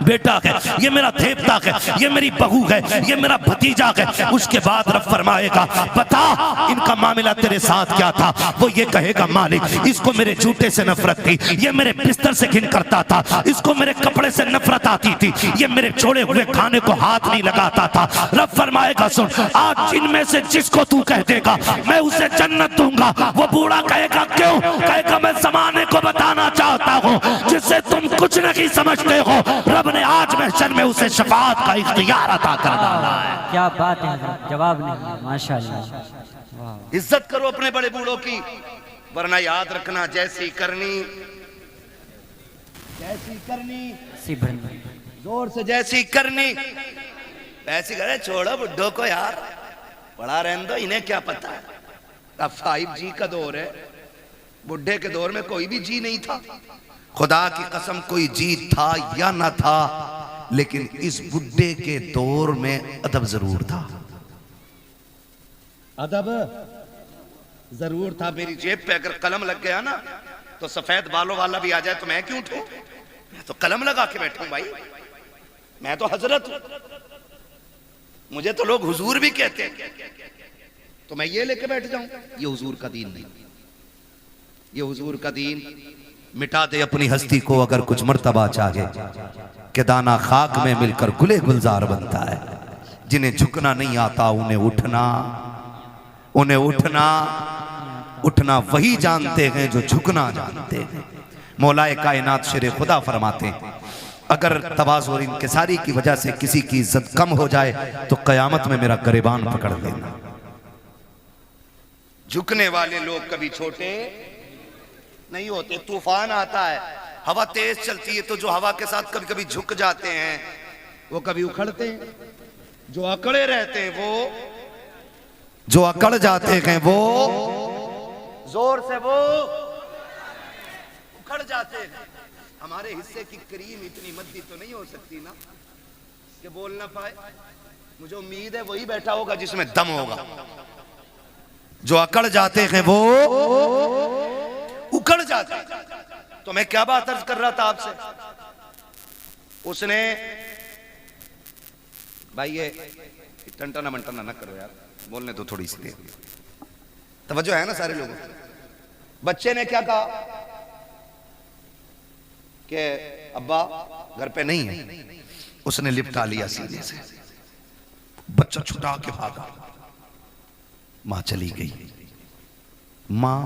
बेटा है, ये मेरा देवता है, ये मेरी बहू है, ये मेरा भतीजा है। उसके बाद रब फरमाएगा बता इनका मामला तेरे साथ क्या था? वो ये कहेगा मालिक इसको मेरे जूते से नफरत थी, ये मेरे बिस्तर से घिन करता था, इसको मेरे कपड़े से नफरत आती थी, ये मेरे छोड़े हुए खाने को हाथ नहीं लगाता था। रब फरमाएगा सुन, आज इनमें से जिसको तू कह देगा मैं उसे जन्नत दूंगा। वो बूढ़ा कहेगा क्यों? कहेगा मैं जमाने को बताना चाहता हूँ जिससे तुम कुछ नहीं समझते हो, रब ने आज महशर में उसे शफाअत का इख्तियार अता कर डाला है। क्या बात है हज़रत, जवाब नहीं है, माशाअल्लाह। इज्जत करो अपने बड़े बूढ़ों की, वरना याद रखना जैसी करनी जोर से जैसी करनी ऐसी करे। छोड़ो बुड्ढों को यार, बड़ा रहने दो, इन्हें क्या पता है। अब 5G का दौर है, बुढ़े के दौर में कोई भी जी नहीं था। खुदा की कसम कोई जी था या ना था, लेकिन इस बुढ़े के दौर में अदब जरूर था, अदब जरूर था। मेरी जेब पे अगर कलम लग गया ना तो सफेद बालों वाला भी आ जाए तो मैं क्यों उठूं? मैं तो कलम लगा के बैठूं भाई, मैं तो हजरत हूं, मुझे तो लोग हुजूर भी कहते हैं, तो मैं ये लेके बैठ जाऊं? ये हुजूर का दीन नहीं, ये हुजूर का दीन मिटा दे अपनी हस्ती को अगर कुछ मर्तबा चाहे, कि दाना खाक में मिलकर गुले गुलजार बनता है। जिन्हें झुकना नहीं आता उन्हें उठना उठना वही जानते हैं जो झुकना जानते हैं। मौलाए कायनात शेर खुदा फरमाते हैं अगर तवाज़ु और इंकिसारी की वजह से किसी की इज्जत कम हो जाए तो कयामत में मेरा गिरबान पकड़ लेना। झुकने वाले लोग कभी छोटे नहीं होते। तूफान आता है, हवा तेज चलती है, तो जो हवा के साथ कभी कभी झुक जाते हैं वो कभी उखड़ते हैं, जो अकड़े रहते हैं वो, जो अकड़ जाते हैं वो जोर से वो उखड़ जाते हैं। हमारे हिस्से की क्रीम इतनी मद्दी तो नहीं हो सकती ना कि बोल ना पाए। मुझे उम्मीद है वही बैठा होगा जिसमें दम होगा। जो अकड़ जाते हैं वो उखड़ जाते हैं। तो मैं क्या बात अर्ज कर रहा था आपसे, उसने भाई ये टंटना मंटना ना करो यार, बोलने तो थोड़ी सी देर तवज्जो है ना सारे लोगों। बच्चे ने क्या कहा कि अब्बा घर पे नहीं है, उसने लिपटा लिया सीने से, बच्चा छुटा के भागा, मां चली गई। मां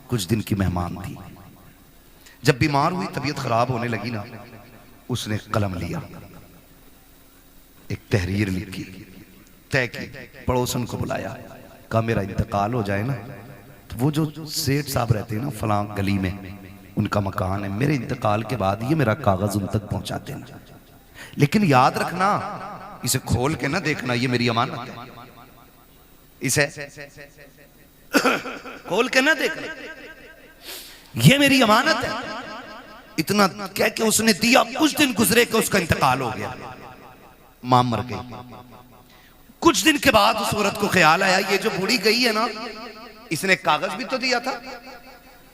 कुछ दिन की मेहमान थी, जब बीमार हुई तबीयत खराब होने लगी ना, उसने कलम लिया, एक तहरीर लिखी, तय की, पड़ोसन को बुलाया, कहा मेरा इंतकाल हो जाए ना तो वो जो सेठ साहब रहते हैं ना फलां गली में, उनका मकान है, मेरे इंतकाल के बाद ये मेरा कागज उन तक पहुंचा देना, लेकिन याद रखना इसे खोल के ना देखना, ये मेरी अमानत है, इसे खोल के ना देखना, ये मेरी अमानत है। इतना कह के उसने दिया। कुछ दिन गुजरे कि उसका इंतकाल हो गया, मां मर गई। कुछ दिन के बाद उस औरत को ख्याल आया ये जो बूढ़ी गई है ना, इसने कागज भी तो दिया था,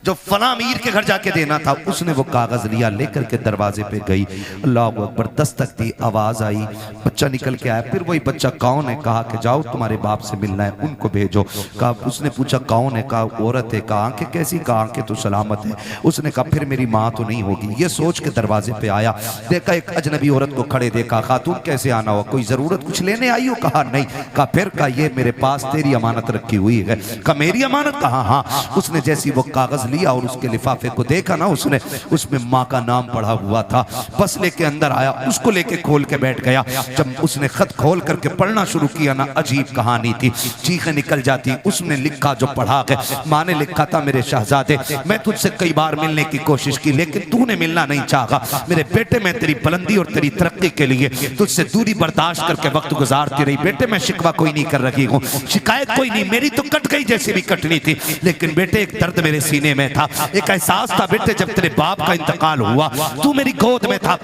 जो फला अमीर के घर जाके देना था, उसने वो कागज लिया, लेकर के दरवाजे पे गई, अल्लाह अकबर, दस्तक दी, आवाज आई, बच्चा निकल के आया। फिर वही बच्चा कौन है, कहा कि जाओ तुम्हारे बाप से मिलना है, उनको भेजो। कहा, उसने पूछा कौन है, कहा औरत है। कहा आंखें कैसी, कहा आंखें तो सलामत है। उसने कहा फिर मेरी माँ तो नहीं होगी। ये सोच के दरवाजे पे आया, देखा एक अजनबी औरत को खड़े देखा। खातून कैसे आना हुआ, कोई जरूरत कुछ लेने आई हो? कहा नहीं। कहा फिर, कहा ये मेरे पास तेरी अमानत रखी हुई है। कहा मेरी अमानत? कहा हाँ। उसने जैसी वो कागज लिया और उसके लिफाफे को देखा ना, उसने उसमें माँ का नाम पढ़ा हुआ था। बस लेके अंदर आया, उसको लेके खोल के बैठ गया। जब उसने खत खोल करके पढ़ना शुरू किया ना, अजीब कहानी थी, चीखें निकल जाती। उसने लिखा जो पढ़ा है, माँ ने लिखा था, मेरे शहजादे मैं तुझसे कई बार मिलने की कोशिश की, लेकिन तूने मिलना नहीं चाहा। मेरे बेटे, मैं तेरी बुलंदी और तेरी तरक्की के लिए तुझसे दूरी बर्दाश्त करके वक्त गुजारती रही। बेटे मैं शिकवा कोई नहीं कर रही हूँ, शिकायत कोई नहीं, मेरी तो कट गई जैसी भी कटनी थी, लेकिन बेटे एक दर्द मेरे सीने में था, एक एहसास था बेटे, जब तेरे बाप का इंतकाल हुआ तू मेरी गोद में था।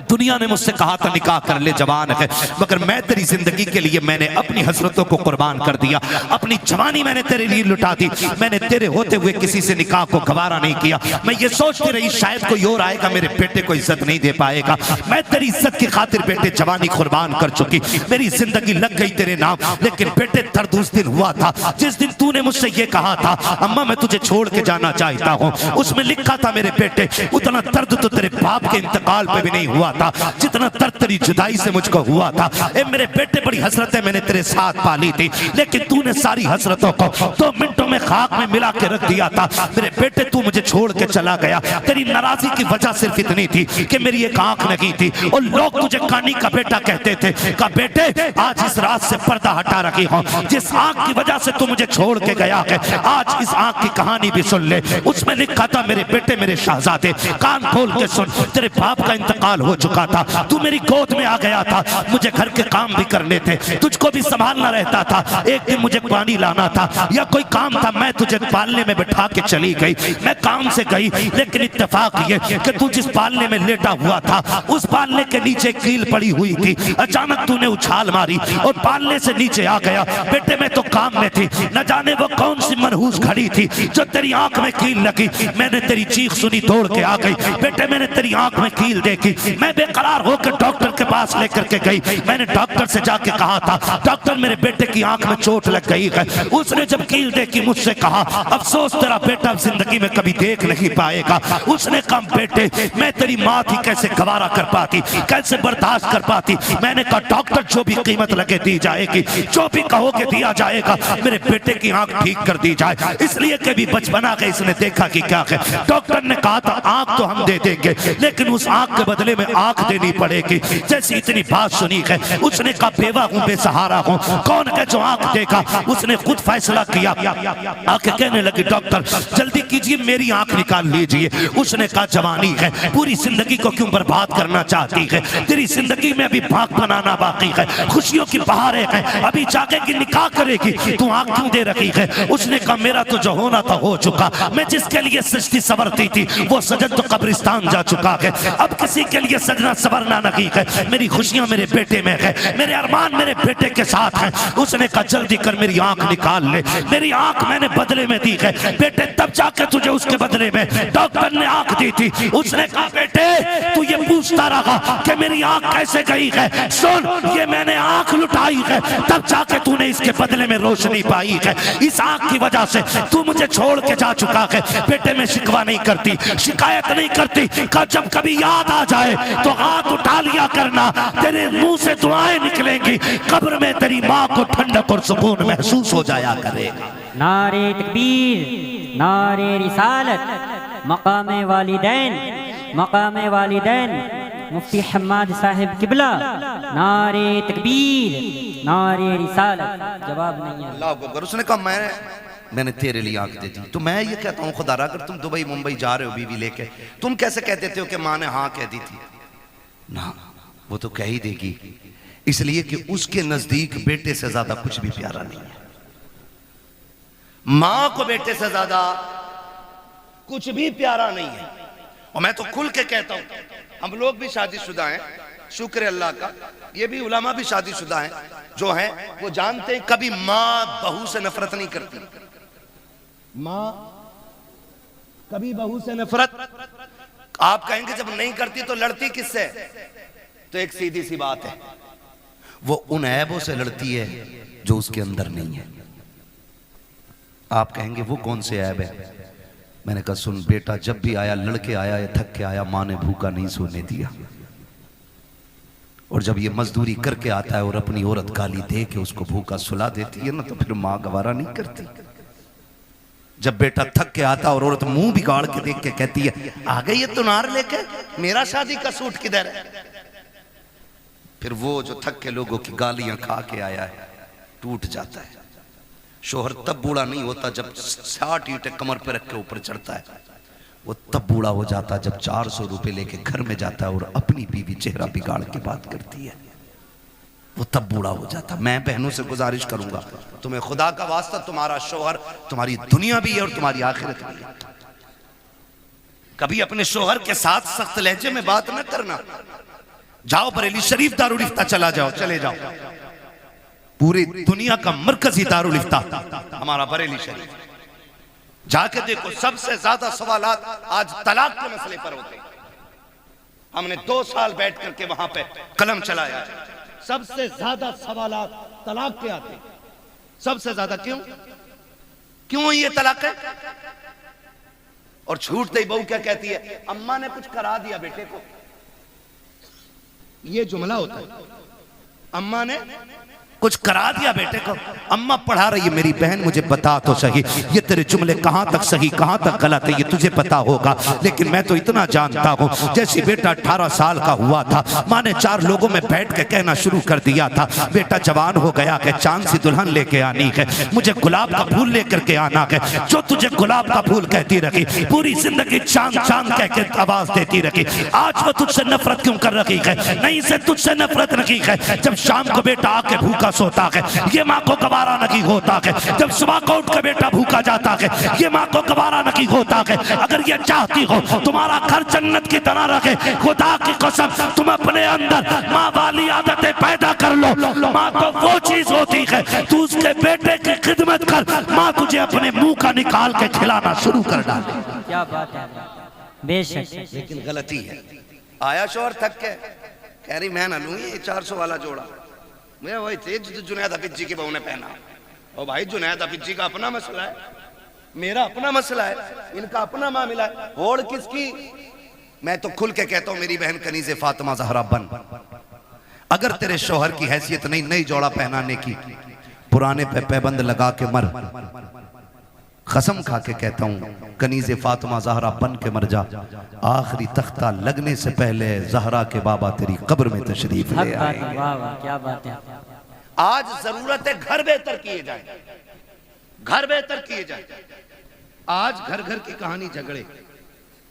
दुनिया ने मुझसे कहा था निकाह कर ले, जवान है, मगर मैं तेरी जिंदगी के लिए मैंने अपनी हसरतों को कुर्बान कर दिया, अपनी जवानी मैंने तेरे लिए लुटा दी। मैंने तेरे होते हुए किसी से निकाह को गवारा नहीं किया। मैं ये सोचती रही शायद कोई और आएगा, मेरे बेटे को इज्जत नहीं दे पाएगा। मैं तेरी इज्जत की खातिर बेटे जवानी कुर्बान कर चुकी, मेरी जिंदगी लग गई तेरे नाम। लेकिन बेटे दर्द उस दिन हुआ था जिस दिन तूने मुझसे ये कहा था, अम्मा मैं तुझे छोड़ के जाना चाहता हूँ। उसमें लिखा था मेरे बेटे, उतना दर्द तो तेरे बाप के इंतकाल पे भी नहीं हुआ था जितना दर्द तेरी जुदाई से मुझको हुआ था। ए मेरे बेटे, बड़ी हसरतें मैंने तेरे साथ पाली थी, लेकिन तूने सारी हसरतों को 2 मिनटों में खाक में मिला के रख दिया था। मेरे बेटे तू मुझे छोड़ के चला गया, तेरी नाराजगी की वजह सिर्फ इतनी थी कि मेरी एक आंख नहीं थी और लोग तुझे कानी का बेटा कहते थे। कहा बेटे आज इस रात से पर्दा हटा रखी हूँ, जिस आंख की वजह से तू मुझे छोड़ के गया है, आज इस आंख की कहानी भी सुन ले। उसमें लिखा था मेरे बेटे, मेरे शहजादे कान खोल के सुन, तेरे बाप का इंतकाल हो चुका था, तू मेरी गोद में आ गया था, मुझे घर के काम भी करने थे, तुझको भी संभालना रहता था। एक दिन मुझे पानी लाना था या कोई काम था, मैं तुझे पालने में बैठा के चली गई। मैं काम से गई, लेकिन इत्तेफाक ये कि तू जिस पालने में लेटा हुआ था उस पालने के नीचे कील पड़ी हुई थी। अचानक तूने उछाल मारी और पालने से नीचे आ गया। बेटे मैं तो काम में थी, न जाने वो कौन सी मनहूस घड़ी थी जो तेरी आंख में कील लगी। मैंने तेरी चीख सुनी, दौड़ के आ गई। बेटे मैंने तेरी आंख में कील देखी, मैं बेकरार होकर डॉक्टर के पास लेकर के गई। मैंने डॉक्टर से जाके कहा था, डॉक्टर मेरे बेटे की आंख में चोट लग गई है। उसने जब कील देखी मुझसे कहा, अफसोस तेरा बेटा अब जिंदगी में कभी देख नहीं पाएगा। उसने कहा बेटे मैं तेरी माँ थी, कैसे गवारा कर पाती, कैसे बर्दाश्त कर पाती। मैंने कहा डॉक्टर जो भी कीमत लगे दी जाएगी, जो भी कहोगे दिया जाएगा, मेरे बेटे की आंख ठीक कर दी जाए, इसलिए कि भी बचपना के इसने देखा कि क्या है। डॉक्टर ने कहा था आंख तो हम दे देंगे, लेकिन उस आंख के बदले में आंख देनी पड़ेगी। जैसी इतनी बात सुनी है, उसने कहा बेवा हूँ, बेसहारा हूँ, कौन है जो आंख देगा। उसने खुद फैसला किया, आके कहने लगी डॉक्टर जल्दी कीजिए, मेरी आंख निकाल लीजिए। उसने कहा जवानी है, पूरी जिंदगी को क्यों बर्बाद करना चाहती है, तेरी जिंदगी में अभी भाग बनाना बाकी है, खुशियों की बहारें हैं, अभी जागेगी निकाह करेगी, तू आंख क्यों दे रखी है। उसने कहा मेरा तो जो होना था हो चुका, मैं जिसके लिए सजती सवरती थी वो सजन तो कब्रिस्तान जा चुका है, अब किसी के लिए सजना सवरना नहीं है। मेरी खुशियां मेरे बेटे में है, मेरे अरमान मेरे बेटे के साथ हैं। उसने कहा जल्दी कर मेरी आंख निकाल ले, मेरी आंख मैंने बदले में दी है बेटे, तब जाके तुझे उसके बदले में डॉक्टर ने आंख दी थी। उसने कहा बेटे तू ये पूछता रहा कि मेरी आंख कैसे गई है, सुन ये मैंने आंख लुटाई है, तब जाके तूने इसके बदले में रोशनी पाई है। इस आंख की वजह से तू मुझे छोड़ के जा चुका है। बेटे मैं शिकवा नहीं करती, शिकायत नहीं करती, का जब कभी याद आ जाए तो हाथ उठा लिया करना, तेरे मुंह से दुआएं निकलेंगी, कब्र में तेरी माँ को ठंडक और सुकून महसूस हो जाया करेगा। नारे तकबीर, नारे रिसालत, मकामे वालिदैन, मकामे वालिदैन, मुफ्ती हम्माद साहिब किबला, नारे तकबीर, नारे रिसालत। जवाब नहीं है। अल्लाह अकबर। उसने कहा मैंने तेरे लिए आंख दे दी। तो मैं ये कहता हूँ खुदा अगर तुम दुबई मुंबई जा रहे हो बीवी लेके, तुम कैसे कह देते हो कि माँ ने हाँ कह दी थी ना, वो तो कह ही देगी, इसलिए कि उसके नजदीक बेटे से ज्यादा कुछ भी प्यारा नहीं है। माँ को बेटे से ज्यादा कुछ भी प्यारा नहीं है। और मैं तो खुल के कहता हूं, हम लोग भी शादीशुदा हैं, शुक्र है अल्लाह का, ये भी उलमा भी शादीशुदा हैं, जो हैं वो जानते हैं कभी माँ बहू से नफरत नहीं करती। माँ कभी बहू से नफरत? आप कहेंगे जब नहीं करती तो लड़ती किससे? तो एक सीधी सी बात है, वो उन ऐबों से लड़ती है जो उसके अंदर नहीं है। आप कहेंगे वो कौन से ऐब है? मैंने कहा सुन बेटा, जब भी आया लड़के आया या थक के आया, माँ ने भूखा नहीं सोने दिया। और जब ये मजदूरी करके आता है और अपनी औरत गाली दे के उसको भूखा सुला देती है ना, तो फिर माँ गवारा नहीं करती। जब बेटा थक के आता और औरत मुंह बिगाड़ के देख के कहती है आ गई ये तुनार लेके, मेरा शादी का सूट किधर है? फिर वो जो थक के लोगों की गालियां खा के आया है टूट जाता है। शोहर तब बूढ़ा नहीं होता जब 60 ईंटें कमर पे रख के ऊपर चढ़ता है, वो तब बूढ़ा हो जाता जब 400 रुपए लेके घर में जाता है और अपनी बीवी चेहरा बिगाड़ के बात करती है, वो तब बूढ़ा हो जाता। मैं बहनों से गुजारिश करूंगा, तुम्हें खुदा का वास्ता, तुम्हारा शोहर तुम्हारी दुनिया भी है और तुम्हारी आखिरत भी है। कभी अपने शोहर के साथ सख्त लहजे में बात न करना। जाओ बरेली शरीफ दारुल इफ्ता चला जाओ, चले जाओ, पूरी दुनिया का मरकजी दारुल इफ्ता हमारा बरेली शरीफ, जाके देखो सबसे ज्यादा सवालात आज तलाक के मसले पर होते हैं। हमने 2 साल बैठ करके वहां पे कलम चलाया, सबसे ज्यादा सवालात तलाक के आते, सबसे ज्यादा। क्यों ये तलाक है? और छूटते ही बहू क्या कहती है, अम्मा ने कुछ करा दिया बेटे को। ये जुमला होता है, अम्मा ने कुछ करा दिया बेटे को। अम्मा पढ़ा रही है, मेरी बहन मुझे बता तो सही ये तेरे जुमले कहां तक सही कहां तक गलत है, ये तुझे पता होगा, लेकिन मैं तो इतना जानता हूं, जैसे बेटा 18 साल का हुआ था, माँ ने 4 लोगों में बैठ के कहना शुरू कर दिया था, बेटा जवान हो गया है, चांद सी दुल्हन लेके आनी है, मुझे गुलाब का फूल लेकर के आना है। जो तुझे गुलाब का फूल कहती रही, पूरी जिंदगी चांद चांद कह के आवाज देती रही, आज वो तुझसे नफरत क्यों कर रही है? नहीं से तुझसे नफरत रखी है। जब शाम को बेटा आके भूखा सोता है, ये माँ को गवारा नहीं होता है। जब सुबह को उठ के बेटा भूखा जाता है, ये माँ को गवारा नहीं होता है। अगर ये चाहती हो तुम्हारा घर जन्नत की तरह रखे, खुदा की कसम तुम अपने अंदर माँ वाली आदतें पैदा कर लो। माँ तो वो चीज होती है, तू उसके बेटे की खिदमत कर, माँ तुझे अपने मुंह का निकाल के खिलाना शुरू कर डाले। क्या बात है, बेशक। लेकिन गलती है, आया शोहर थक के कह रही मैं ना लूं ये 400 वाला जोड़ा, मैं वही थे जो जुनैद हफीज जी की बहू ने पहना। और भाई जुनैद हफीज जी का अपना मसला है, मेरा अपना मसला है, इनका अपना मामला है, होड़ किसकी? मैं तो खुल के कहता हूं मेरी बहन कनीज़े फातिमा ज़हरा बन, अगर तेरे शौहर की हैसियत नहीं नई जोड़ा पहनाने की, पुराने पे पैबंद लगा के मर। कसम खा के कहता हूं कनीज़े फातिमा ज़हरा बन के मर जा, आखिरी तख्ता लगने से पहले ज़हरा के बाबा तेरी कब्र में तशरीफ ले आए। वाह वाह, क्या बात है। आज जरूरत है घर बेहतर किए जाए, घर बेहतर किए जाए। आज घर घर की कहानी झगड़े,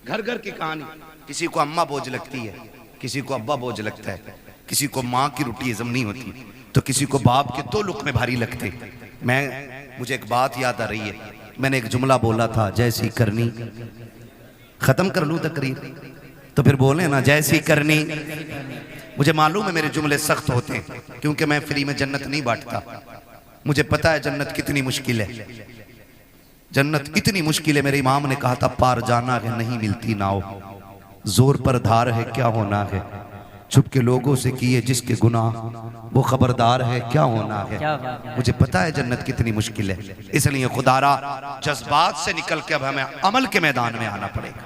घर घर की कहानी, किसी को अम्मा बोझ लगती है, किसी को अब्बा बोझ लगता है, किसी को माँ की रोटी हजम नहीं होती, तो किसी को बाप के 2 लुक़मे भारी लगते। मुझे एक बात याद आ रही है, मैंने एक जुमला बोला था, जैसी करनी, खत्म कर लूं तकरीर तो फिर बोले ना जैसी करनी। मुझे मालूम है मेरे जुमले सख्त होते हैं, क्योंकि मैं फ्री में जन्नत नहीं बांटता। मुझे पता है जन्नत कितनी मुश्किल है, जन्नत इतनी मुश्किल है। मेरे इमाम ने कहा था पार जाना है नहीं मिलती नाव, जोर पर धार है क्या होना है, छुप के लोगों से किए जिसके गुनाह, वो खबरदार है क्या होना है। मुझे पता है जन्नत कितनी मुश्किल है, इसलिए खुदारा जज्बात से निकल के अब हमें अमल के मैदान में आना पड़ेगा,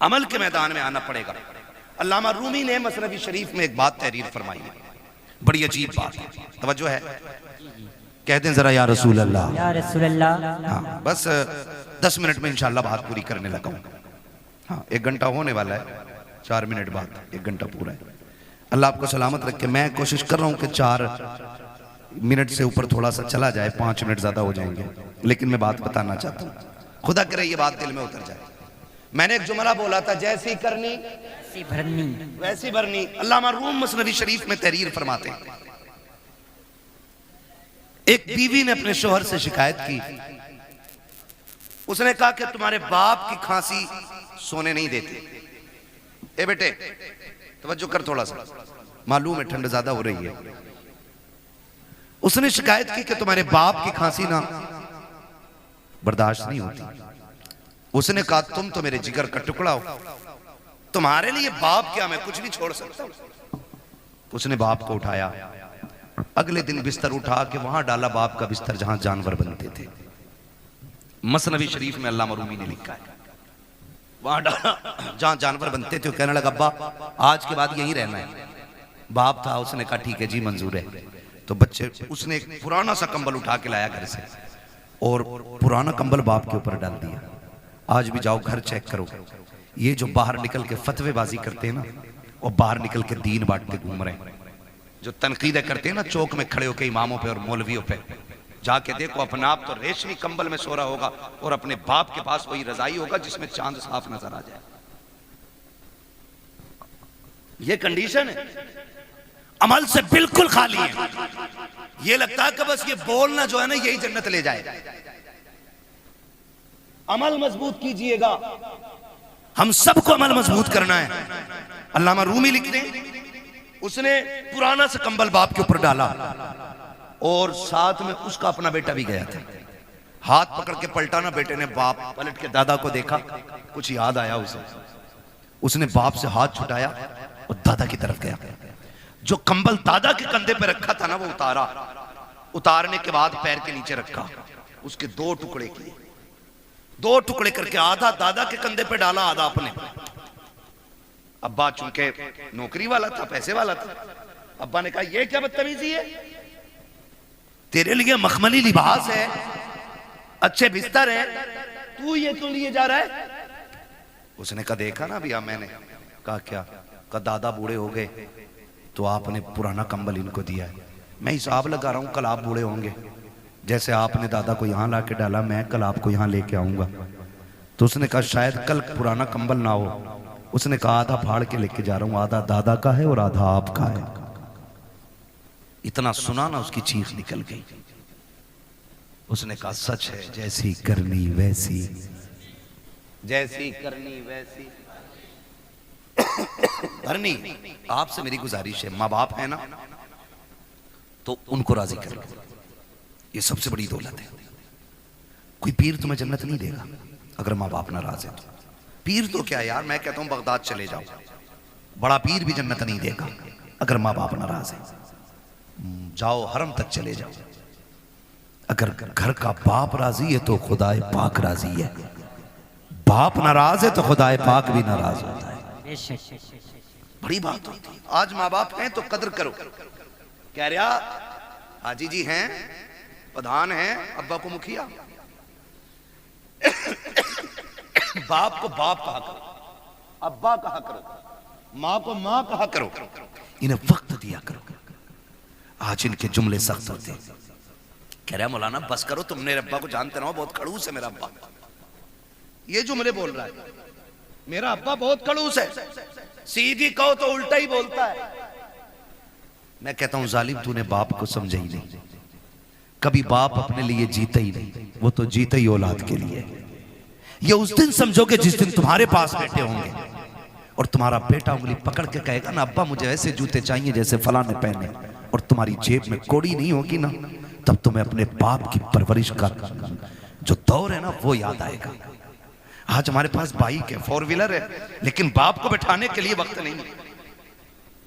अमल के मैदान में आना पड़ेगा। अल्लामा रूमी ने मसनवी शरीफ में एक बात तहरीर फरमाई है, बड़ी अजीब बात है, तवज्जो है, कहते हैं जरा या रसूल अल्लाह, या रसूल अल्लाह। हाँ बस 10 मिनट में इंशाल्लाह बात पूरी करने लगा हूँ। हाँ 1 घंटा होने वाला है, 4 मिनट बाद 1 घंटा पूरा है। अल्लाह आपको सलामत रखे। मैं कोशिश कर रहा हूँ कि 4 मिनट से ऊपर थोड़ा सा चला जाए, 5 मिनट ज्यादा हो जाएंगे, लेकिन मैं बात बताना चाहता हूँ, खुदा करे ये बात दिल में उतर जाए। मैंने एक जुमला बोला था, जैसी करनी वैसी भरनी, वैसी भरनी। अल्लामा रूम मसनवी शरीफ में तहरीर फरमाते हैं, एक बीवी ने अपने शोहर से शिकायत की, उसने कहा कि तुम्हारे बाप की खांसी सोने नहीं देती। ए बेटे तवज्जो कर थोड़ा सा, मालूम है ठंड ज्यादा हो रही है। उसने शिकायत की कि तुम्हारे बाप की खांसी ना बर्दाश्त नहीं होती। उसने कहा तुम तो मेरे जिगर का टुकड़ा हो, तुम्हारे लिए बाप क्या, मैं कुछ नहीं छोड़ सकता। उसने बाप को उठाया, अगले दिन बिस्तर उठा के वहां डाला, बाप का बिस्तर जहां जानवर बनते थे। मसनवी शरीफ में अल्लामा रूमी ने लिखा है, वहां डाला जहां जानवर बनते थे। कहने लगा अब्बा आज के बाद यहीं रहना है। बाप था, उसने कहा ठीक है जी मंजूर है। तो बच्चे, उसने एक पुराना सा कंबल उठा के लाया घर से और पुराना कंबल बाप के ऊपर डाल दिया। आज भी जाओ घर चेक करो, ये जो बाहर निकल के फतवेबाजी करते हैं ना, और बाहर निकल के दीन बांटते घूम रहे हैं, जो तनकीदें करते हैं ना चौक में खड़े होकर इमामों पे और मौलवियों पे, जाके देखो अपना आप तो रेशमी कंबल में सो रहा होगा और अपने बाप के पास वही रजाई होगा जिसमें चांद साफ नजर आ जाए। ये कंडीशन है, अमल से बिल्कुल खाली है। ये लगता है कि बस ये बोलना जो है ना यही जन्नत ले जाए। अमल मजबूत कीजिएगा, हम सबको अमल मजबूत करना है। अल्लामा रूमी लिखते हैं, उसने पुराना सा कंबल बाप के ऊपर डाला और साथ में उसका अपना बेटा भी गया था। हाथ पकड़ के पलटा ना, बेटे ने बाप पलट के दादा को देखा, कुछ याद आया उसे। उसने बाप से हाथ छुटाया और दादा की तरफ गया। जो कंबल दादा के कंधे पे रखा था ना वो उतारा, उतारने के बाद पैर के नीचे रखा, उसके दो टुकड़े किए, दो टुकड़े करके आधा दादा के कंधे पे डाला, आधा अपने। अब्बा चूंकि नौकरी वाला था, पैसे वाला था, अब्बा ने कहा ये क्या बदतमीजी है, तेरे लिए मखमली लिबास है, अच्छे बिस्तर है, तू ये क्यों लिए जा रहा है? उसने कहा देखा ना भैया मैंने। कहा क्या? कहा दादा बूढ़े हो गए तो आपने पुराना कंबल इनको दिया है, मैं हिसाब लगा रहा हूं कल आप बूढ़े होंगे, जैसे आपने दादा को यहां लाके डाला मैं कल आपको यहां लेके आऊंगा। तो उसने कहा शायद कल पुराना कंबल ना हो। उसने कहा आधा फाड़ के लेके जा रहा हूं, आधा दादा का है और आधा आपका है। इतना सुना ना उसकी चीख निकल गई। उसने कहा सच है, जैसी करनी वैसी, जैसी करनी वैसी भरनी। आपसे मेरी गुजारिश है, माँ बाप है ना तो उनको राजी कर लो, ये सबसे बड़ी दौलत है। कोई पीर तुम्हें जन्नत नहीं देगा अगर माँ बाप नाराज है तो। पीर तो क्या यार, मैं कहता हूं बगदाद चले जाओ, बड़ा पीर भी जन्नत नहीं देगा अगर माँ बाप नाराज है। जाओ हरम तक चले जाओ, अगर घर का बाप राजी है तो खुदाए पाक राजी है, बाप नाराज है तो खुदाए पाक भी नाराज होता है। बड़ी बात होती है। आज माँ बाप हैं तो कदर करो। कह रहा हाजी जी हैं, प्रधान हैं, अब्बा को मुखिया, बाप को बाप कहा करो, अब्बा कहा करो, माँ को माँ कहा करो, इन्हें वक्त दिया करो। आज इनके जुमले सख्त होते हैं। कह रहा मौलाना बस करो, तुम मेरे अब्बा को जानते ना हो, बहुत खड़ूस है मेरा अब्बा। ये जुमले बोल रहा है, मेरा अब्बा बहुत खड़ूस है, सीधी कहो तो उल्टा ही बोलता है। मैं कहता हूं जालिम तूने बाप को समझा ही नहीं, कभी बाप अपने लिए जीता ही नहीं, वो तो जीता ही औलाद के लिए। ये उस दिन समझोगे जिस दिन तुम्हारे पास बैठे होंगे और तुम्हारा बेटा उंगली पकड़ के कहेगा ना अब्बा मुझे ऐसे जूते चाहिए जैसे फलां ने पहने, और तुम्हारी जेब में कौड़ी नहीं होगी ना, तब तुम्हें अपने बाप की परवरिश का जो दौर है ना वो याद आएगा। आज हमारे पास बाइक है, 4 व्हीलर है, लेकिन बाप को बैठाने के लिए वक्त नहीं है,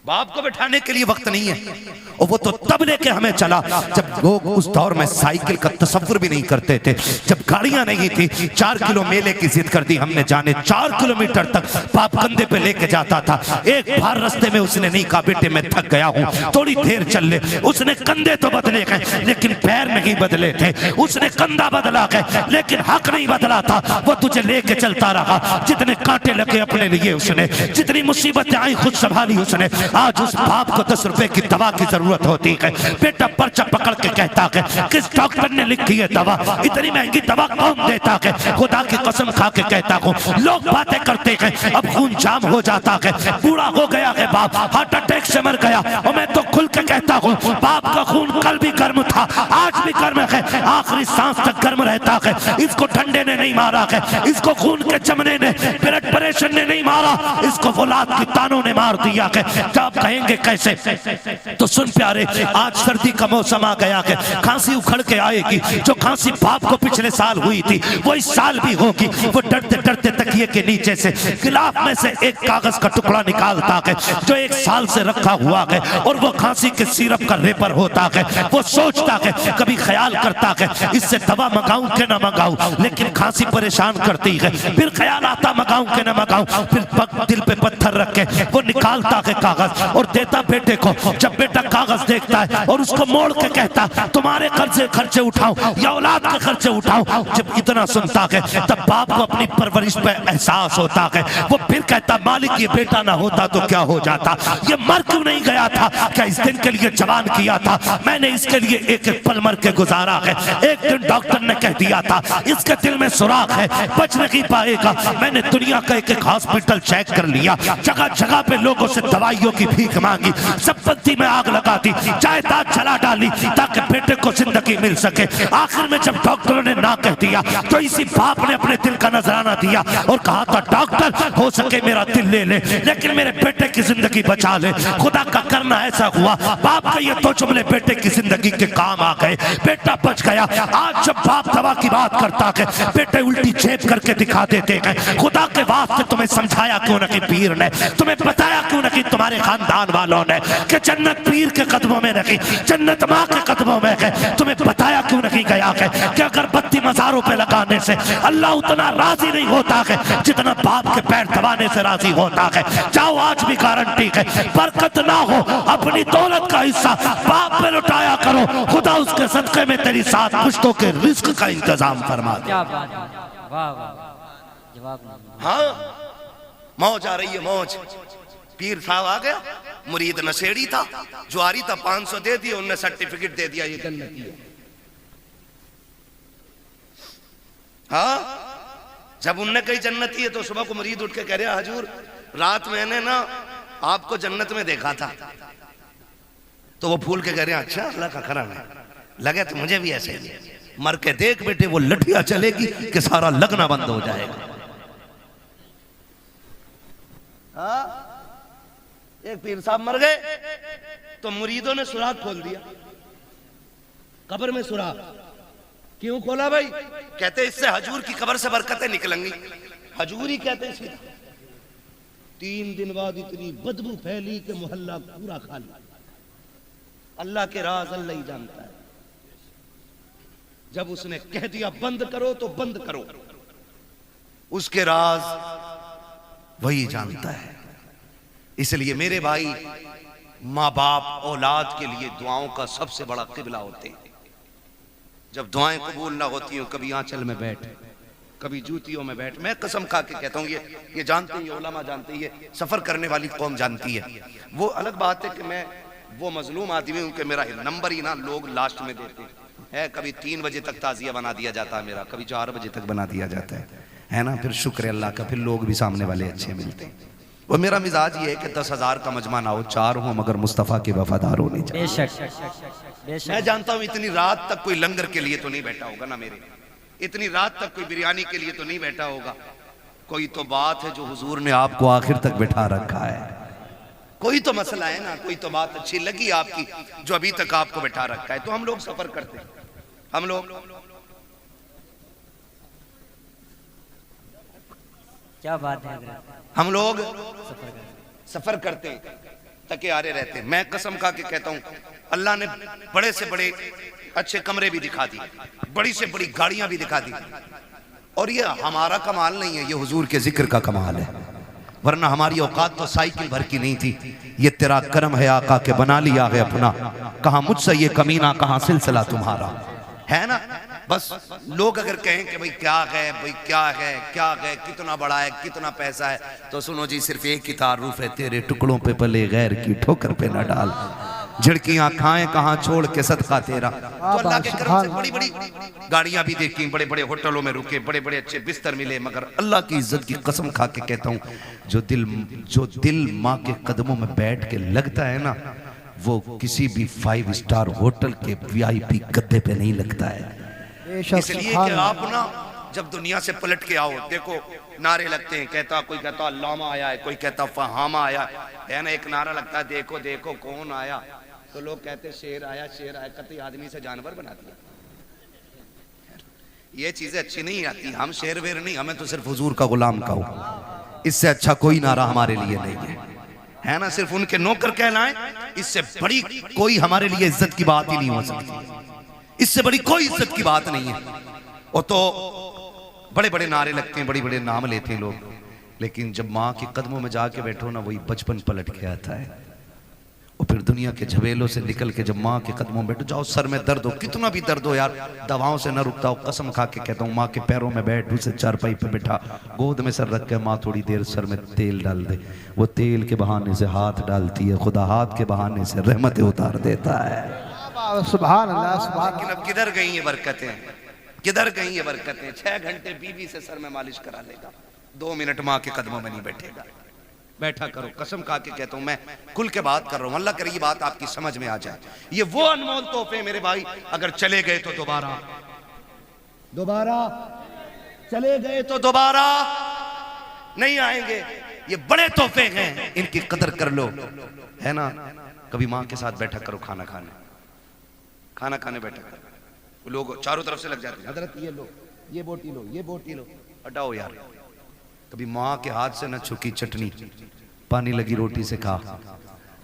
बाप को बैठाने के लिए वक्त नहीं है। और वो तो तब लेके हमें चला जब लोग उस दौर में साइकिल का तसव्वुर भी नहीं करते थे, जब गाड़ियां नहीं थी। 4 किलो मेले की जिद कर दी हमने, जाने 4 किलोमीटर तक बाप कंधे पे लेके जाता था। एक बार रास्ते में उसने नहीं कहा बेटे मैं थक गया हूं थोड़ी देर चल ले, उसने कंधे तो बदले गए लेकिन पैर नहीं बदले थे। उसने कंधा बदला गए लेकिन हक नहीं बदला था, वो तुझे लेके चलता रहा। जितने कांटे लगे अपने लिए उसने, जितनी मुसीबतें आई खुद संभाली उसने। आज उस बाप को 10 रुपए की दवा की जरूरत होती है, बेटा पर्चा पकड़ के कहता है किस डॉक्टर ने लिखी है दवा, इतनी महंगी दवा कौन देता है? खुदा की कसम खा के कहता हूँ लोग बातें करते हैं, अब खून जाम हो जाता है, बूढ़ा हो गया है बाप, हार्ट अटैक से मर गया। और मैं तो खुल के कहता हूँ। बाप का खून कल भी गर्म था, आज भी गर्म है, आखिरी सांस तक गर्म रहता है। इसको ठंडे ने नहीं मारा है, इसको खून के चमने ने, ब्लड प्रेशर ने नहीं मारा, इसको फौलाद की तानों ने मार दिया है। जब आप कहेंगे कैसे, तो सुन प्यारे, आज सर्दी का मौसम आ गया है, खांसी उखड़ के आएगी। जो खांसी बाप को पिछले साल हुई थी वो इस साल भी होगी। वो डरते डरते तकिए के नीचे से गिलाफ में से एक कागज का टुकड़ा निकालता है जो 1 साल से रखा हुआ है, और वो खांसी के सिरप का रेपर होता है। वो सोचता है, कभी ख्याल करता है इससे दवा मंगाऊं कि ना मंगाऊं, लेकिन खांसी परेशान करती है। फिर ख्याल आता मंगाऊं कि ना मंगाऊं, फिर दिल पे पत्थर रख के वो निकालता है कागज और देता बेटे को। जब बेटा कागज देखता है और उसको मोड़ के कहता तुम्हारे खर्चे उठाओ या औलाद के खर्चे उठाओ, जब इतना सुनता है तब बाप को अपनी परवरिश पे एहसास होता है। वो फिर कहता मालिक ये बेटा ना होता तो क्या हो जाता, ये मर क्यों नहीं गया था, क्या इस दिन के लिए जवान किया था मैंने, इसके लिए एक एक पल मर के गुजारा है। एक दिन डॉक्टर ने कह दिया था इसके दिल में सुराख है, बच नहीं पाएगा। मैंने दुनिया का एक एक हॉस्पिटल चेक कर लिया, जगह जगह पे लोगों से दवाइयों की भीख मांगी, संपत्ति में आग लगा दी, जायदाद जला डाली ताकि बेटे को जिंदगी मिल सके। आखिर में जब डॉक्टरों ने ना कह दिया तो इसी बाप ने अपने दिल का नजराना दिया और कहा था डॉक्टर हो सके मेरा दिल ले ले, लेकिन मेरे बेटे की जिंदगी बचा ले। खुदा का करना ऐसा हुआ, बाप का ये 2 जुमले बेटे की जिंदगी के काम आ गए, बेटा बच गया। आज जब बाप दवा की बात करता है बेटे उल्टी जेब करके दिखा देते हैं। खुदा के वास्ते तुम्हें समझाया क्यों नहीं पीर ने, तुम्हें बताया क्यों नहीं तुम्हारे खानदान वालों ने कि जन्नत पीर के कदमों में नहीं, जन्नत माँ के कदमों में है। तुम्हें बताया क्यों नहीं गया है कि अगरबत्ती मज़ारों पे लगाने से अल्लाह उतना राजी नहीं होता है जितना बाप के पैर दबाने से राजी होता है। जाओ आज भी गारंटी है, बरकत ना हो अपनी दौलत का हिस्सा बाप पे लुटाया करो, खुदा उसके सदक़े में तेरी 7 पुश्तों के रिस्क का इंतजाम फरमा दे। क्या बात है, वाह वाह, जवाब नहीं। हाँ मौज आ रही है मौज। पीर साहब आ गया, मुरीद नशेड़ी था, जुआरी था, 500 दे दिए, उनने सर्टिफिकेट दे दिया ये जन्नती है। हाँ जब उनने कही जन्नती है तो सुबह को मुरीद उठ के कह रहा हजूर रात मैंने ना आपको जन्नत में देखा था। तो वो फूल के कह रहे अच्छा अल्लाह का करम है, लगे तो मुझे भी ऐसे ही, मर के देख बेटे वो लठिया चलेगी कि सारा लगना बंद हो जाएगा। हाँ एक पीर साहब मर गए तो मुरीदों ने सुराग खोल दिया, कब्र में सुराग। क्यों खोला भाई? कहते इससे हजूर की कब्र से बरकतें निकलेंगी। हजूर ही कहते सीधा। 3 दिन बाद इतनी बदबू फैली कि मोहल्ला पूरा खाली। अल्लाह के राज अल्लाह ही जानता है। जब उसने कह दिया बंद करो तो बंद करो, उसके राज वही जानता है। इसलिए मेरे भाई, माँ बाप औलाद के लिए दुआओं का सबसे बड़ा किबला होते हैं। जब दुआएं कबूल ना होती हो, कभी आंचल में बैठ, कभी जूतियों में बैठ। मैं कसम खा के कहता हूँ, ये जानते ही, उलमा जानते ही, ये सफर करने वाली कौम जानती है। वो अलग बात है कि मैं वो मजलूम आदमी हूँ कि मेरा नंबर ही ना लोग लास्ट में देते हैं। कभी 3 बजे तक ताजिया बना दिया जाता है मेरा, कभी 4 बजे तक बना दिया जाता है ना। फिर शुक्र अल्लाह का, फिर लोग भी सामने वाले अच्छे मिलते हैं। वो मेरा मिजाज ये है कि 10,000 का मजमा ना हो, 4 हो मगर मुस्तफ़ा के वफादार होने चाहिए। बेशक मैं जानता हूँ इतनी रात तक कोई लंगर के लिए तो नहीं बैठा होगा ना मेरे, इतनी रात तक कोई बिरयानी के लिए तो नहीं बैठा होगा। कोई तो बात है जो हुजूर ने आपको आखिर तक बैठा रखा है। कोई तो मसला है ना, कोई तो बात अच्छी लगी आपकी जो अभी तक आपको बैठा रखा है। तो हम लोग सफर करते हैं, हम लोग क्या बात है, हम लोग सफर करते हैं, तके आरे रहते हैं। मैं कसम खा के कहता हूँ, अल्लाह ने बड़े से बड़े अच्छे कमरे भी दिखा दिए, बड़ी से बड़ी गाड़ियां भी दिखा दी। और ये हमारा कमाल नहीं है, ये हुजूर के जिक्र का कमाल है। वरना हमारी औकात तो साइकिल भर की नहीं थी। ये तेरा करम है आका के बना लिया है अपना, कहाँ मुझसे ये कमीना, कहाँ सिलसिला तुम्हारा, है ना। बस लोग अगर कहें कि भाई क्या है, भाई क्या है, क्या है, कितना बड़ा है, कितना पैसा है, तो सुनो जी, सिर्फ एक ही तारुफ है, तेरे टुकड़ों पे पले गैर की ठोकर पे न डाल, झिड़कियां खाएं कहाँ छोड़ के सदका तेरा। तो अल्लाह के करम से बड़ी बड़ी गाड़ियां भी देखी, बड़े बड़े होटलों में रुके, बड़े बड़े अच्छे बिस्तर मिले। मगर अल्लाह की इज्जत की कसम खा के कहता हूँ, जो दिल माँ के कदमों में बैठ के लगता है ना, वो किसी भी 5 स्टार होटल के VIP गद्दे पे नहीं लगता है। इसलिए कि आप ना जब दुनिया से पलट के आओ, देखो नारे लगते हैं, कहता कोई कहता अल्लामा आया है, कोई कहता फहामा आया है ना, एक नारा लगता है देखो देखो कौन आया, तो लोग कहते शेर आया शेर आया, कतई आदमी से जानवर बना दिया। ये चीजें अच्छी नहीं आती, हम शेर वेर नहीं, हमें तो सिर्फ हुजूर का गुलाम कहो, इससे अच्छा कोई नारा हमारे लिए नहीं है ना। सिर्फ उनके नौकर कहलाएं, इससे बड़ी कोई हमारे लिए इज्जत की बात ही नहीं हो सकती, इससे बड़ी कोई इज्जत की बात नहीं है। वो तो बड़े बड़े नारे लगते हैं, बड़े बड़े नाम लेते हैं लोग, लेकिन जब माँ के कदमों में जाके बैठो ना, वही बचपन पलट के आता है। और फिर दुनिया के झमेलों से निकल के जब माँ के कदमों में बैठो, जाओ सर में दर्द हो, कितना भी दर्द हो यार, दवाओं से न रुकता हो, कसम खा के कहता हूँ, माँ के पैरों में बैठ, उसे चारपाई पे बैठा, गोद में सर रख के माँ थोड़ी देर सर में तेल डाल दे, वो तेल के बहाने से हाथ डालती है, खुदा हाथ के बहाने से रहमतें उतार देता है। सुभान अल्लाह सुभान। लेकिन अब किधर गई ये बरकतें, किधर गई ये बरकतें? 6 घंटे बीवी से सर में मालिश करा लेगा, 2 मिनट माँ के कदमों में नहीं बैठेगा। बैठा करो, कसम खा के कहता हूं, मैं खुल के बात कर रहा हूं, अल्लाह करे ये बात आपकी समझ में आ जाए। ये वो अनमोल तोहफे मेरे भाई, अगर चले गए तो दोबारा, चले गए तो दोबारा नहीं आएंगे। ये बड़े तोहफे हैं, इनकी कदर कर लो, है ना। कभी माँ के साथ बैठा करो, खाना खाने बैठा करो, लोग चारों तरफ से लग जाते हैं, हजरत ये लो, ये बोटी लो, ये बोटी लो, हटाओ यार। कभी माँ के हाथ से न छुकी चटनी, पानी लगी रोटी से खा,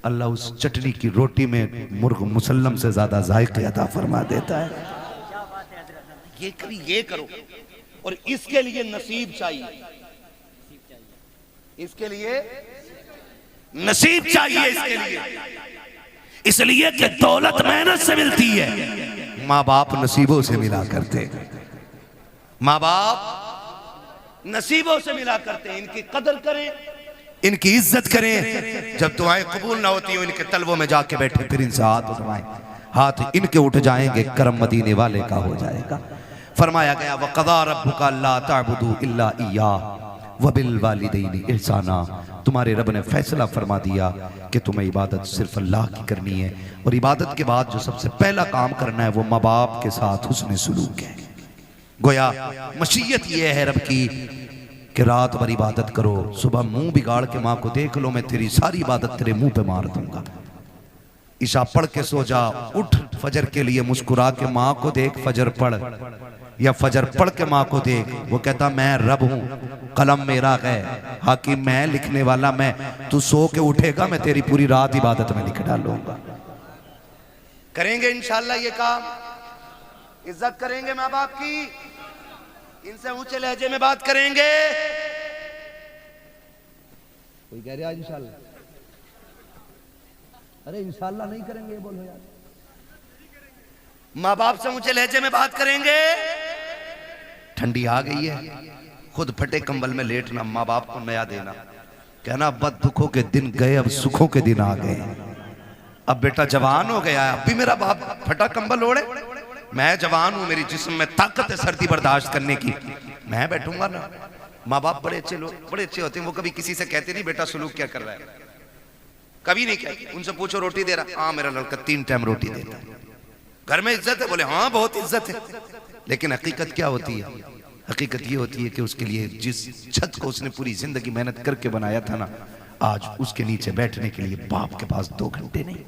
अल्लाह उस चटनी की रोटी में मुर्ग मुसल्लम से ज्यादा जायके अता फरमा देता है। ये करो, और इसके लिए नसीब चाहिए, इसके लिए नसीब चाहिए, इसके लिए, इसलिए कि दौलत मेहनत से मिलती है, माँ बाप नसीबों से मिला करते, माँ बाप नसीबों से मिला करते हैं। इनकी कदर करें, इनकी इज्जत करें। जब दुआएं कबूल ना होती हो, इनके तलवों में जाके बैठे, फिर इनसे हाथ उठवाएं, हाथ इनके उठ जाएंगे, करम मदीने वाले का हो जाएगा। फरमाया गया वक़ज़ा रब्बुका अल्ला ताबुदू इल्ला इय्याहु व बिल वालिदैनि इहसाना, तुम्हारे रब ने फैसला फरमा दिया कि तुम्हें इबादत सिर्फ अल्लाह की करनी है, और इबादत के बाद जो सबसे पहला काम करना है वो माँ बाप के साथ हुस्न सलूक है। गोया मशीयत ये है रब की कि रात भर इबादत करो, सुबह मुंह बिगाड़ के माँ को देख लो, मैं तेरी सारी इबादत तेरे मुंह पे मार दूंगा। ईशा पढ़ के सो जा, उठ फजर के लिए मुस्कुरा के माँ को देख, फजर पढ़, या फजर पढ़ के माँ को देख, वो कहता मैं रब हूं, कलम मेरा है, हाकिम मैं, लिखने वाला मैं, तू सो के उठेगा, मैं तेरी पूरी रात इबादत में लिख डालूंगा। करेंगे इंशाल्लाह ये काम, इज्जत करेंगे माँ बाप की, इनसे ऊंचे लहजे में बात करेंगे। कोई कह रहा है इंशाल्लाह, अरे इंशाल्लाह नहीं करेंगे, बोलो यार। माँ बाप से ऊंचे लहजे में बात करेंगे। ठंडी आ गई है, खुद फटे कंबल में लेटना, माँ बाप को नया देना, कहना बद दुखों के दिन गए, अब सुखों के दिन आ गए, अब बेटा जवान हो गया है, अब भी मेरा बाप फटा कंबल ओढ़े, मैं जवान हूं, मेरी जिस्म में ताकत है सर्दी बर्दाश्त करने की, मैं बैठूंगा ना। माँ बाप बड़े अच्छे लोग, बड़े अच्छे होते हैं, वो कभी किसी से कहते नहीं बेटा सलूक क्या कर रहा है, कभी नहीं कहते। उनसे पूछो रोटी दे रहा, हाँ मेरा लड़का 3 टाइम रोटी देता है, घर में इज्जत है, बोले हाँ बहुत इज्जत है। लेकिन हकीकत क्या होती है? हकीकत ये होती है कि उसके लिए जिस छत को उसने पूरी जिंदगी मेहनत करके बनाया था ना, आज उसके नीचे बैठने के लिए बाप के पास 2 घंटे नहीं।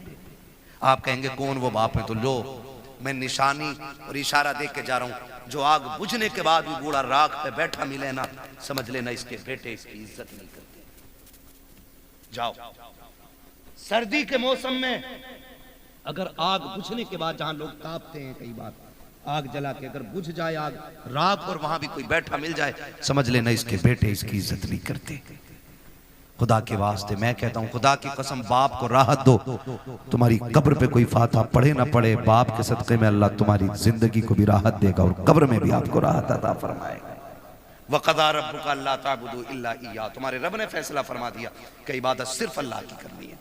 आप कहेंगे कौन वो बाप है, तो लो मैं निशानी और इशारा देख के जा रहा हूं, जो आग बुझने के बाद भी बूढ़ा राख पे बैठा मिले ना, समझ लेना इसके बेटे इसकी इज्जत नहीं करते। जाओ, सर्दी के मौसम में अगर आग बुझने के बाद, जहां लोग तापते हैं कई बार, आग जला के अगर बुझ जाए आग, राख, और वहां भी कोई बैठा मिल जाए, समझ लेना इसके बेटे इसकी इज्जत नहीं करते। खुदा के वास्ते मैं कहता हूं, खुदा की कसम, बाप को राहत दो, तुम्हारी कब्र पे कोई फाता पढ़े ना पढ़े, बाप के सदक़े में अल्लाह तुम्हारी जिंदगी को भी राहत देगा और कब्र में भी आपको राहत अता फरमाएगा। वक़ज़ा रब्बुका अल्ला ताबुदू इल्ला इय्याहु, तुम्हारे रब ने फैसला फरमा दिया कि इबादत सिर्फ अल्लाह की करनी है,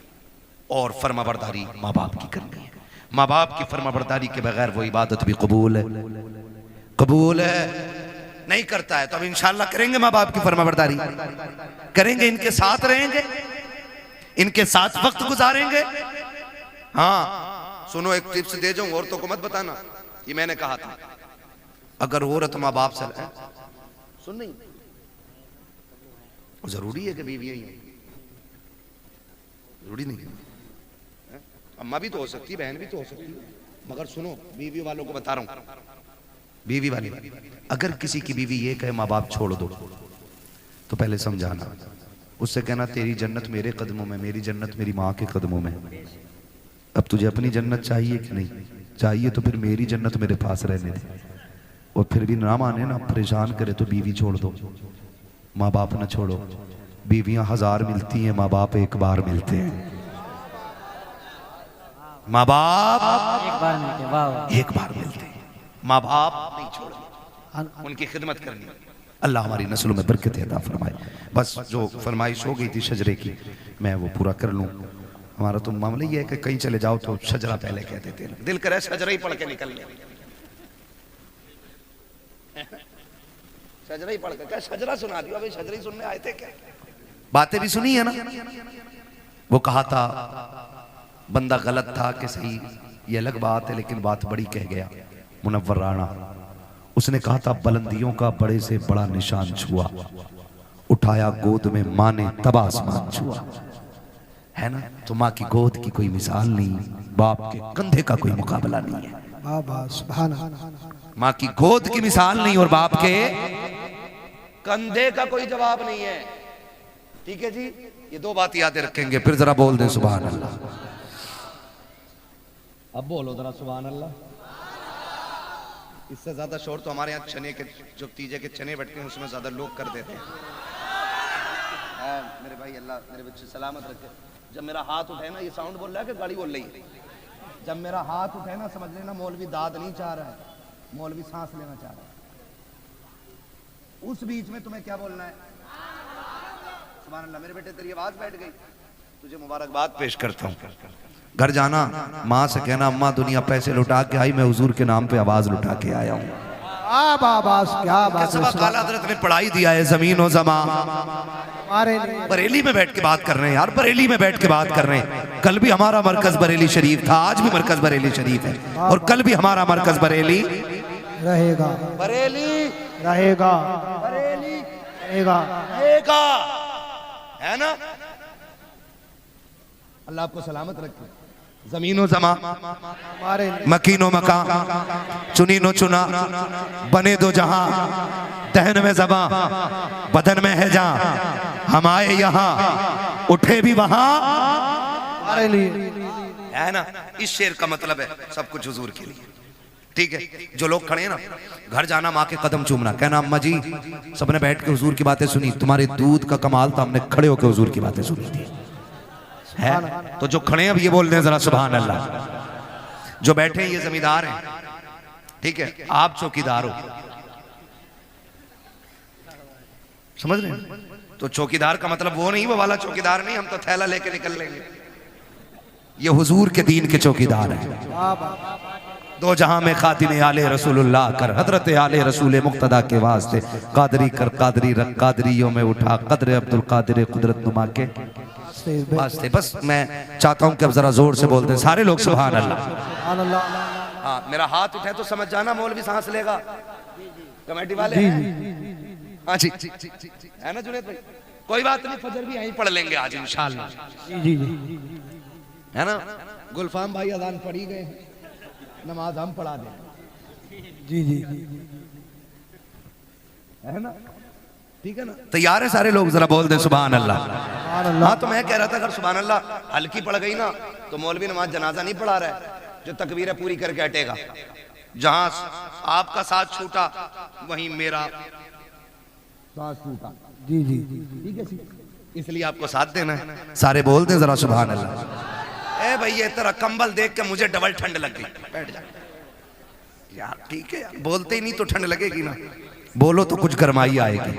और फरमाबरदारी माँ बाप की करनी है। माँ बाप की फरमाबरदारी के बगैर वो इबादत भी कबूल है, कबूल है नहीं करता है तो अब इंशाअल्लाह करेंगे, माँ बाप की फरमाबरदारी करेंगे, इनके साथ रहेंगे, इनके साथ वक्त गुजारेंगे, हाँ सुनो, एक टिप्स दे जाऊं, औरतों को मत बताना, ये मैंने कहा था। अगर औरत माँ बाप से सुन नहीं, जरूरी है कि बीवी ही है, जरूरी नहीं है। अम्मा भी तो हो सकती है, बहन भी तो हो सकती है, मगर सुनो बीवी वालों को बता रहा हूं, बीवी वाले, अगर किसी की बीवी ये कहे माँ बाप छोड़ दो, तो पहले समझाना, उससे कहना तेरी जन्नत मेरे कदमों में, मेरी जन्नत मेरी माँ के कदमों में। अब तुझे अपनी जन्नत चाहिए कि नहीं चाहिए, तो फिर मेरी जन्नत मेरे पास रहने दे। और फिर भी ना माने ना, परेशान करे, तो बीवी छोड़ दो, माँ बाप ना छोड़ो। बीवियां 1000 मिलती हैं, माँ बाप एक बार मिलते हैं। माँ बाप एक बार मिलके, वाह वाह। एक बार मिलते हैं, माँ बाप नहीं छोड़ो, उनकी खिदमत करनी। अल्लाह हमारी नस्लों में बरकत अता फरमाए। बस जो फरमाइश हो गई थी शजरे की, मैं वो पूरा कर लूँ। हमारा तो मामला ये है कि कहीं चले जाओ तो शजरा पहले कह देते हैं, दिल करे शजरा ही पढ़ के निकल ले, शजरा ही पढ़ के, क्या शजरा सुना दिया, अभी शजरा ही सुनने आए थे क्या? बातें भी सुनी है ना। वो कहा था बंदा गलत था कि सही, ये अलग बात है, लेकिन बात बड़ी कह गया मुनव्वर राणा। उसने कहा था बुलंदियों का बड़े से बड़ा निशान छुआ, उठाया गोद में माँ ने तब आसमान छुआ। है ना, तो माँ की गोद की कोई मिसाल नहीं, बाप के कंधे का कोई मुकाबला नहीं है। माँ की गोद की मिसाल नहीं और बाप के कंधे का कोई जवाब नहीं है। ठीक है जी, ये 2 बात याद रखेंगे, फिर जरा बोल दें सुभान अल्लाह। अब बोलो जरा सुभान अल्लाह। इससे ज्यादा शोर तो हमारे यहाँ चने के, जो तीजे के चने बैठते हैं उसमें ज्यादा लोग कर देते हैं। मेरे भाई अल्लाह मेरे बच्चे सलामत रखे। जब मेरा हाथ उठे ना, ये साउंड बोल रहा है कि गाड़ी बोल रही है? जब मेरा हाथ उठे ना, समझ लेना मौलवी दाद नहीं चाह रहा है, मौलवी सांस लेना चाह रहा है। उस बीच में तुम्हें क्या बोलना है? सुभान अल्लाह। मेरे बेटे तेरी आवाज बैठ गई, तुझे मुबारकबाद पेश करता हूँ। घर जाना, माँ से कहना अम्मा दुनिया पैसे लुटा के आई, मैं हुजूर के नाम पे आवाज लुटा के आया हूँ। क्या बात है। काला हजरत ने पढ़ाई दिया है जमीन और जमा। बरेली में बैठ के बात कर रहे हैं यार, बरेली में बैठ के बात कर रहे हैं। कल भी हमारा मरकज बरेली शरीफ था, आज भी मरकज बरेली शरीफ है, और कल भी हमारा मरकज बरेली रहेगा, बरेली रहेगा, बरेली रहेगा, रहेगा, है ना। अल्लाह आपको सलामत रखे। जमीनो जमा, मकीनो मका, चुनीनो चुना, बने दो जहां, दहन में जबा, बदन में है जा, हम आए यहाँ उठे भी वहां, है ना। इस शेर का मतलब है सब कुछ हुजूर के लिए। ठीक है, जो लोग खड़े हैं ना, घर जाना माँ के कदम चूमना, कहना अम्मा जी सबने बैठ के हुजूर की बातें सुनी, तुम्हारे दूध का कमाल था, हमने खड़े होकर हुजूर की बातें सुनी थी। है तो जो खड़े हैं अब ये बोल रहे हैं जरा सुभान अल्लाह। जो बैठे हैं ये जमींदार हैं, ठीक है, आप चौकीदार हो, समझ रहे हैं? तो चौकीदार का मतलब वो नहीं, वो वाला चौकीदार नहीं, हम तो थैला लेके निकल लेंगे। ये हुजूर के दीन के चौकीदार हैं। दो जहां में खातिम आले रसूलुल्लाह कर, हजरत आले रसूल मुक्तदा के वास्ते कादरी कर, कादरी रख, कादरियों में उठा कदर अब्दुल कादिर कुदरत नुमा के वास्ते। बस मैं चाहता हूं कि अब जरा जोर से बोलते हैं सारे लोग सुभान अल्लाह। हाँ, मेरा हाथ उठे तो समझ जाना मौलवी सांस लेगा, कमेटी वाले हैं। हाँ जी, है ना जुनेद भाई? कोई बात नहीं, फजर भी यहीं पढ़ लेंगे आज इंशाअल्लाह, है ना। गुलफाम भाई अजान पढ़ी गए, नमाज हम पढ़ा दें। जी, है ना, ठीक है ना। तैयार है सारे लोग? जरा बोल दे सुभान अल्लाह। हाँ, तो मैं कह रहा था अगर सुभान अल्लाह हल्की पड़ गई ना, तो मौलवी नमाज जनाजा नहीं पढ़ा रहा है, जो तकबीर पूरी करके हटेगा। जहां आपका साथ छूटा वहीं मेरा साथ छूटा। जी, ठीक है, इसलिए आपको साथ देना है। सारे बोल दे जरा सुभान अल्लाह। ए भाई, ये तेरा कंबल देख के मुझे डबल ठंड लग गई, बैठ जा यार। ठीक है यार, बोलते ही नहीं तो ठंड लगेगी ना, बोलो तो कुछ गरमाई आएगी।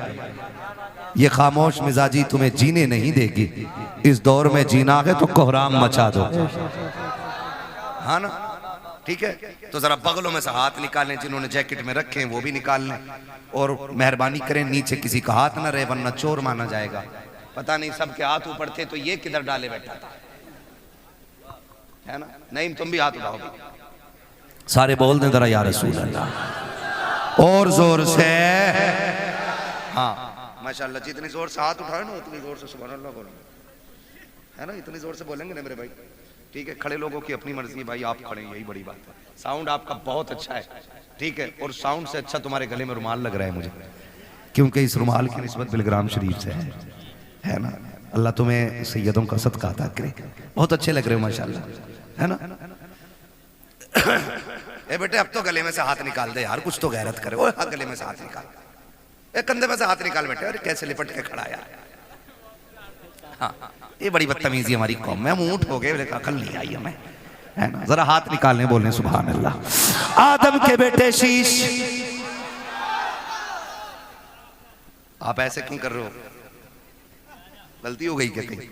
ये खामोश मिजाजी तुम्हें जीने नहीं देगी, इस दौर में जीना है तो कोहराम मचा दो, हाँ ना। ठीक है, तो जरा बगलों में से हाथ निकालें, जिन्होंने जैकेट में रखे हैं वो भी निकाल लें, और मेहरबानी करें नीचे किसी का हाथ ना रहे, वरना चोर माना जाएगा। पता नहीं सबके हाथ ऊपर थे तो ये किधर डाले बैठा था। है ना? नहीं तुम भी हाथ उठाओ, सारे बोल दें जरा या रसूल अल्लाह, और जोर से। हाँ माशाल्लाह, जितनी जोर से हाथ उठाए ना उतनी जोर से सुभान अल्लाह बोलो, है ना? इतनी जोर से बोलेंगे ना मेरे भाई, ठीक है? खड़े लोगों की अपनी मर्जी है भाई, आप खड़े, यही बड़ी बात है। साउंड आपका बहुत अच्छा है, ठीक है? और साउंड से अच्छा तुम्हारे गले में रुमाल लग रहा है मुझे, क्योंकि इस रुमाल की निस्बत बिलग्राम शरीफ से है ना? अल्लाह तुम्हें सैयदों का सदका अता करे, बहुत अच्छे लग रहे हो माशाल्लाह, है ना? ए बेटे अब तो गले में से हाथ निकाल दे यार, कुछ तो गैरत करे। ओए हाँ, गले में से हाथ निकाल, एक कंधे में से हाथ निकाल बेटे। अरे कैसे लिपट के खड़ा यार। हाँ ये बड़ी बदतमीजी हमारी कौम में, हम ऊँट हो गए, अकल नहीं आई हमें, है ना? जरा हाथ निकालने बोलने सुभान अल्लाह। आदम के बेटे शीश, आप ऐसे क्यों कर रहे हो? गलती हो गई क्या कहीं?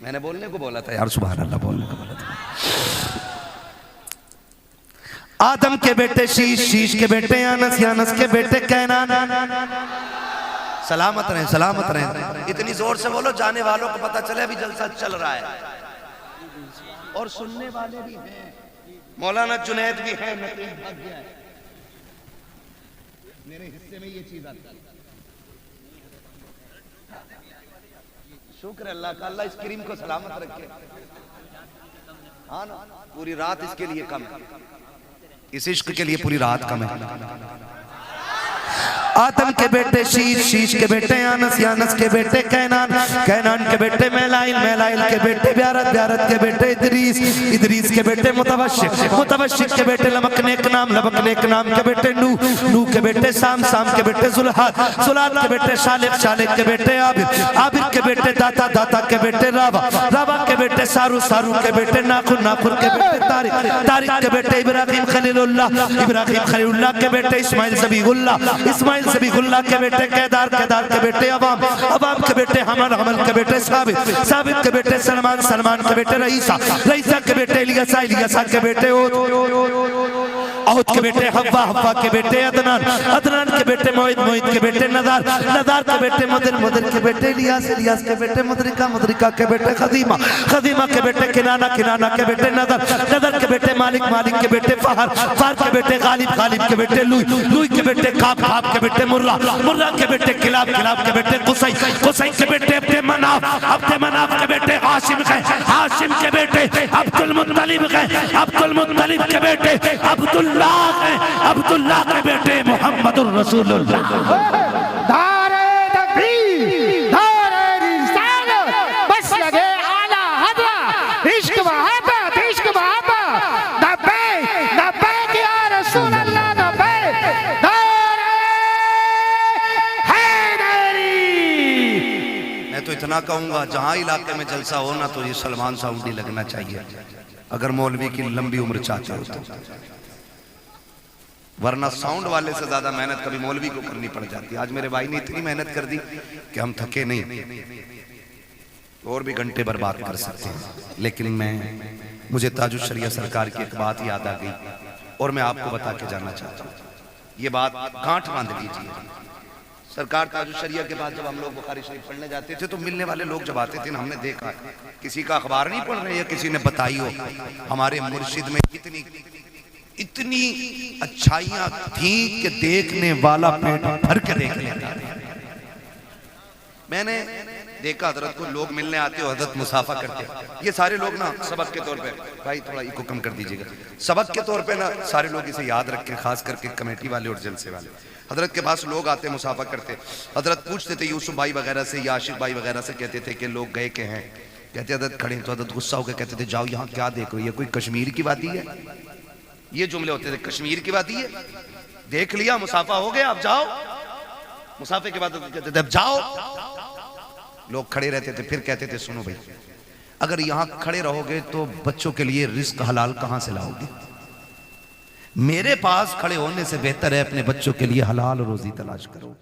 मैंने बोलने को बोला था यार, सुभान अल्लाह बोलने को बोला था। आदम के बेटे शीश, शीश के बेटे यानस, यानस के बेटे कैनान। सलामत रहे, सलामत रहे। इतनी जोर से बोलो जाने वालों को पता चले अभी जलसा चल रहा है, और सुनने वाले भी हैं। मौलाना जुनैद भी है, मेरे हिस्से में ये चीज आती है। शुक्र अल्लाह का, अल्लाह इस करीम को सलामत रखे। हाँ ना, पूरी रात इसके लिए कम है, इस इश्क के लिए पूरी रात कम है। आदम के बेटे शीश, शीश के बेटे यानस, यानस के बेटे कैनान, कैनान के बेटे मैलाइल, मैलाइल के बेटे ब्यारत, ब्यारत के बेटे इदरीस, इदरीस के बेटे मुतवश्शिक, मुतवश्शिक के बेटे लमकनेक नाम, लमकनेक नाम के बेटे नूह, नूह के बेटे साम, साम के बेटे जुल्हाद, जुल्हाद के बेटे शालिक, शालिक के बेटे आबिद, आबिद के बेटे दाता, दाता के बेटे रावा, रावा के बेटे सारू, सारू के बेटे नाखुर, नाखुर के बेटे तारिक, तारिक के बेटे इब्राहिम खलीलुल्लाह, इब्राहिम खलीलुल्लाह के बेटे इस्माइल ज़बीहुल्लाह, इस्माइल ज़बीहुल्लाह के बेटे केदार, केदार के बेटे अवाम, अवाम के बेटे हमल, हमल के बेटे साबित, साबित के बेटे सलमान, सलमान के बेटे रईसा, रईसा के बेटे इलियासा, इलियासा के बेटे औद के बेटे हव्वा, हव्वा के बेटे अदनान, अदनान के बेटे मोहित, मोहित के बेटे नदार, नदार के बेटे मुदिर, मुदिर के बेटे इलियास, इलियास के बेटे मुदरिका, मुदरिका के बेटे खदीमा, खदीमा के बेटे किनाना, किनाना के बेटे नदर, नदर के बेटे मालिक, मालिक के बेटे फहर, फहर के बेटे गालिब, गालिब के बेटे लुई, लुई के बेटे काब, काब के बेटे मुर्रा, मुर्रा के बेटे किलाब, किलाब के बेटे कुसै, कुसै के बेटे अब्दे मनाफ, अब्दे मनाफ के बेटे हाशिम के, हाशिम के बेटे अब्दुल मुत्तलिब के, अब्दुल मुत्तलिब के बेटे अब्दुल्लाह के, अब्दुल्लाह के बेटे मोहम्मदुर रसूलुल्लाह। धारे तकबीर, धारे रिसालत, बस लगे आला हज़रत, इश्क मोहब्बत, इश्क मोहब्बत, लब्बैक, लब्बैक या रसूल अल्लाह, लब्बैक, धारे हैदरी। मैं तो इतना कहूंगा, जहां इलाके में जलसा हो ना, तो ये सलमान साउंड ही लगना चाहिए, अगर मौलवी की लंबी उम्र चाहते हो तो, वरना साउंड वाले से ज्यादा मेहनत कभी मौलवी को करनी पड़ जाती है। आज मेरे भाई ने इतनी मेहनत कर दी कि हम थके नहीं, और भी घंटे बर्बाद कर सकते हैं। लेकिन मुझे ताजुश शरिया सरकार की एक बात याद आ गई, और मैं आपको बता के जाना चाहता हूँ। ये बात गांठ बांध लीजिए। सरकार ताजुश शरिया के बाद जब हम लोग बुखारी शरीफ पढ़ने जाते थे, तो मिलने वाले लोग जब आते थे ना, हमने देखा किसी का अखबार नहीं पढ़ रहे, या किसी ने बताई हो हमारे मुर्शिद में इतनी अच्छाइयां थी कि देखने वाला पेट भर के देख लेता। मैंने देखा हजरत को लोग मिलने आते हो, हजरत मुसाफा करते, ये सारे लोग ना सबक के तौर पे, भाई थोड़ा इको कम कर दीजिएगा, सबक के तौर पे ना सारे लोग इसे याद रखें, खास करके कमेटी वाले और जलसे वाले। हजरत के पास लोग आते मुसाफा करते, हजरत पूछते थे यूसुफ भाई वगैरह से या आशिफ भाई वगैरह से, कहते थे कि लोग गए के हैं, कहते हजरत खड़े, तो हजरत गुस्सा होकर कहते थे जाओ यहाँ क्या देख रही है, कोई कश्मीर की वादी है? ये जुमले होते थे, कश्मीर की वादी है, देख लिया मुसाफा हो गया, अब जाओ। मुसाफे के बाद कहते थे अब जाओ। लोग खड़े रहते थे, फिर कहते थे सुनो भाई, अगर यहाँ खड़े रहोगे तो बच्चों के लिए रिस्क हलाल कहां से लाओगे? मेरे पास खड़े होने से बेहतर है अपने बच्चों के लिए हलाल रोजी तलाश करो।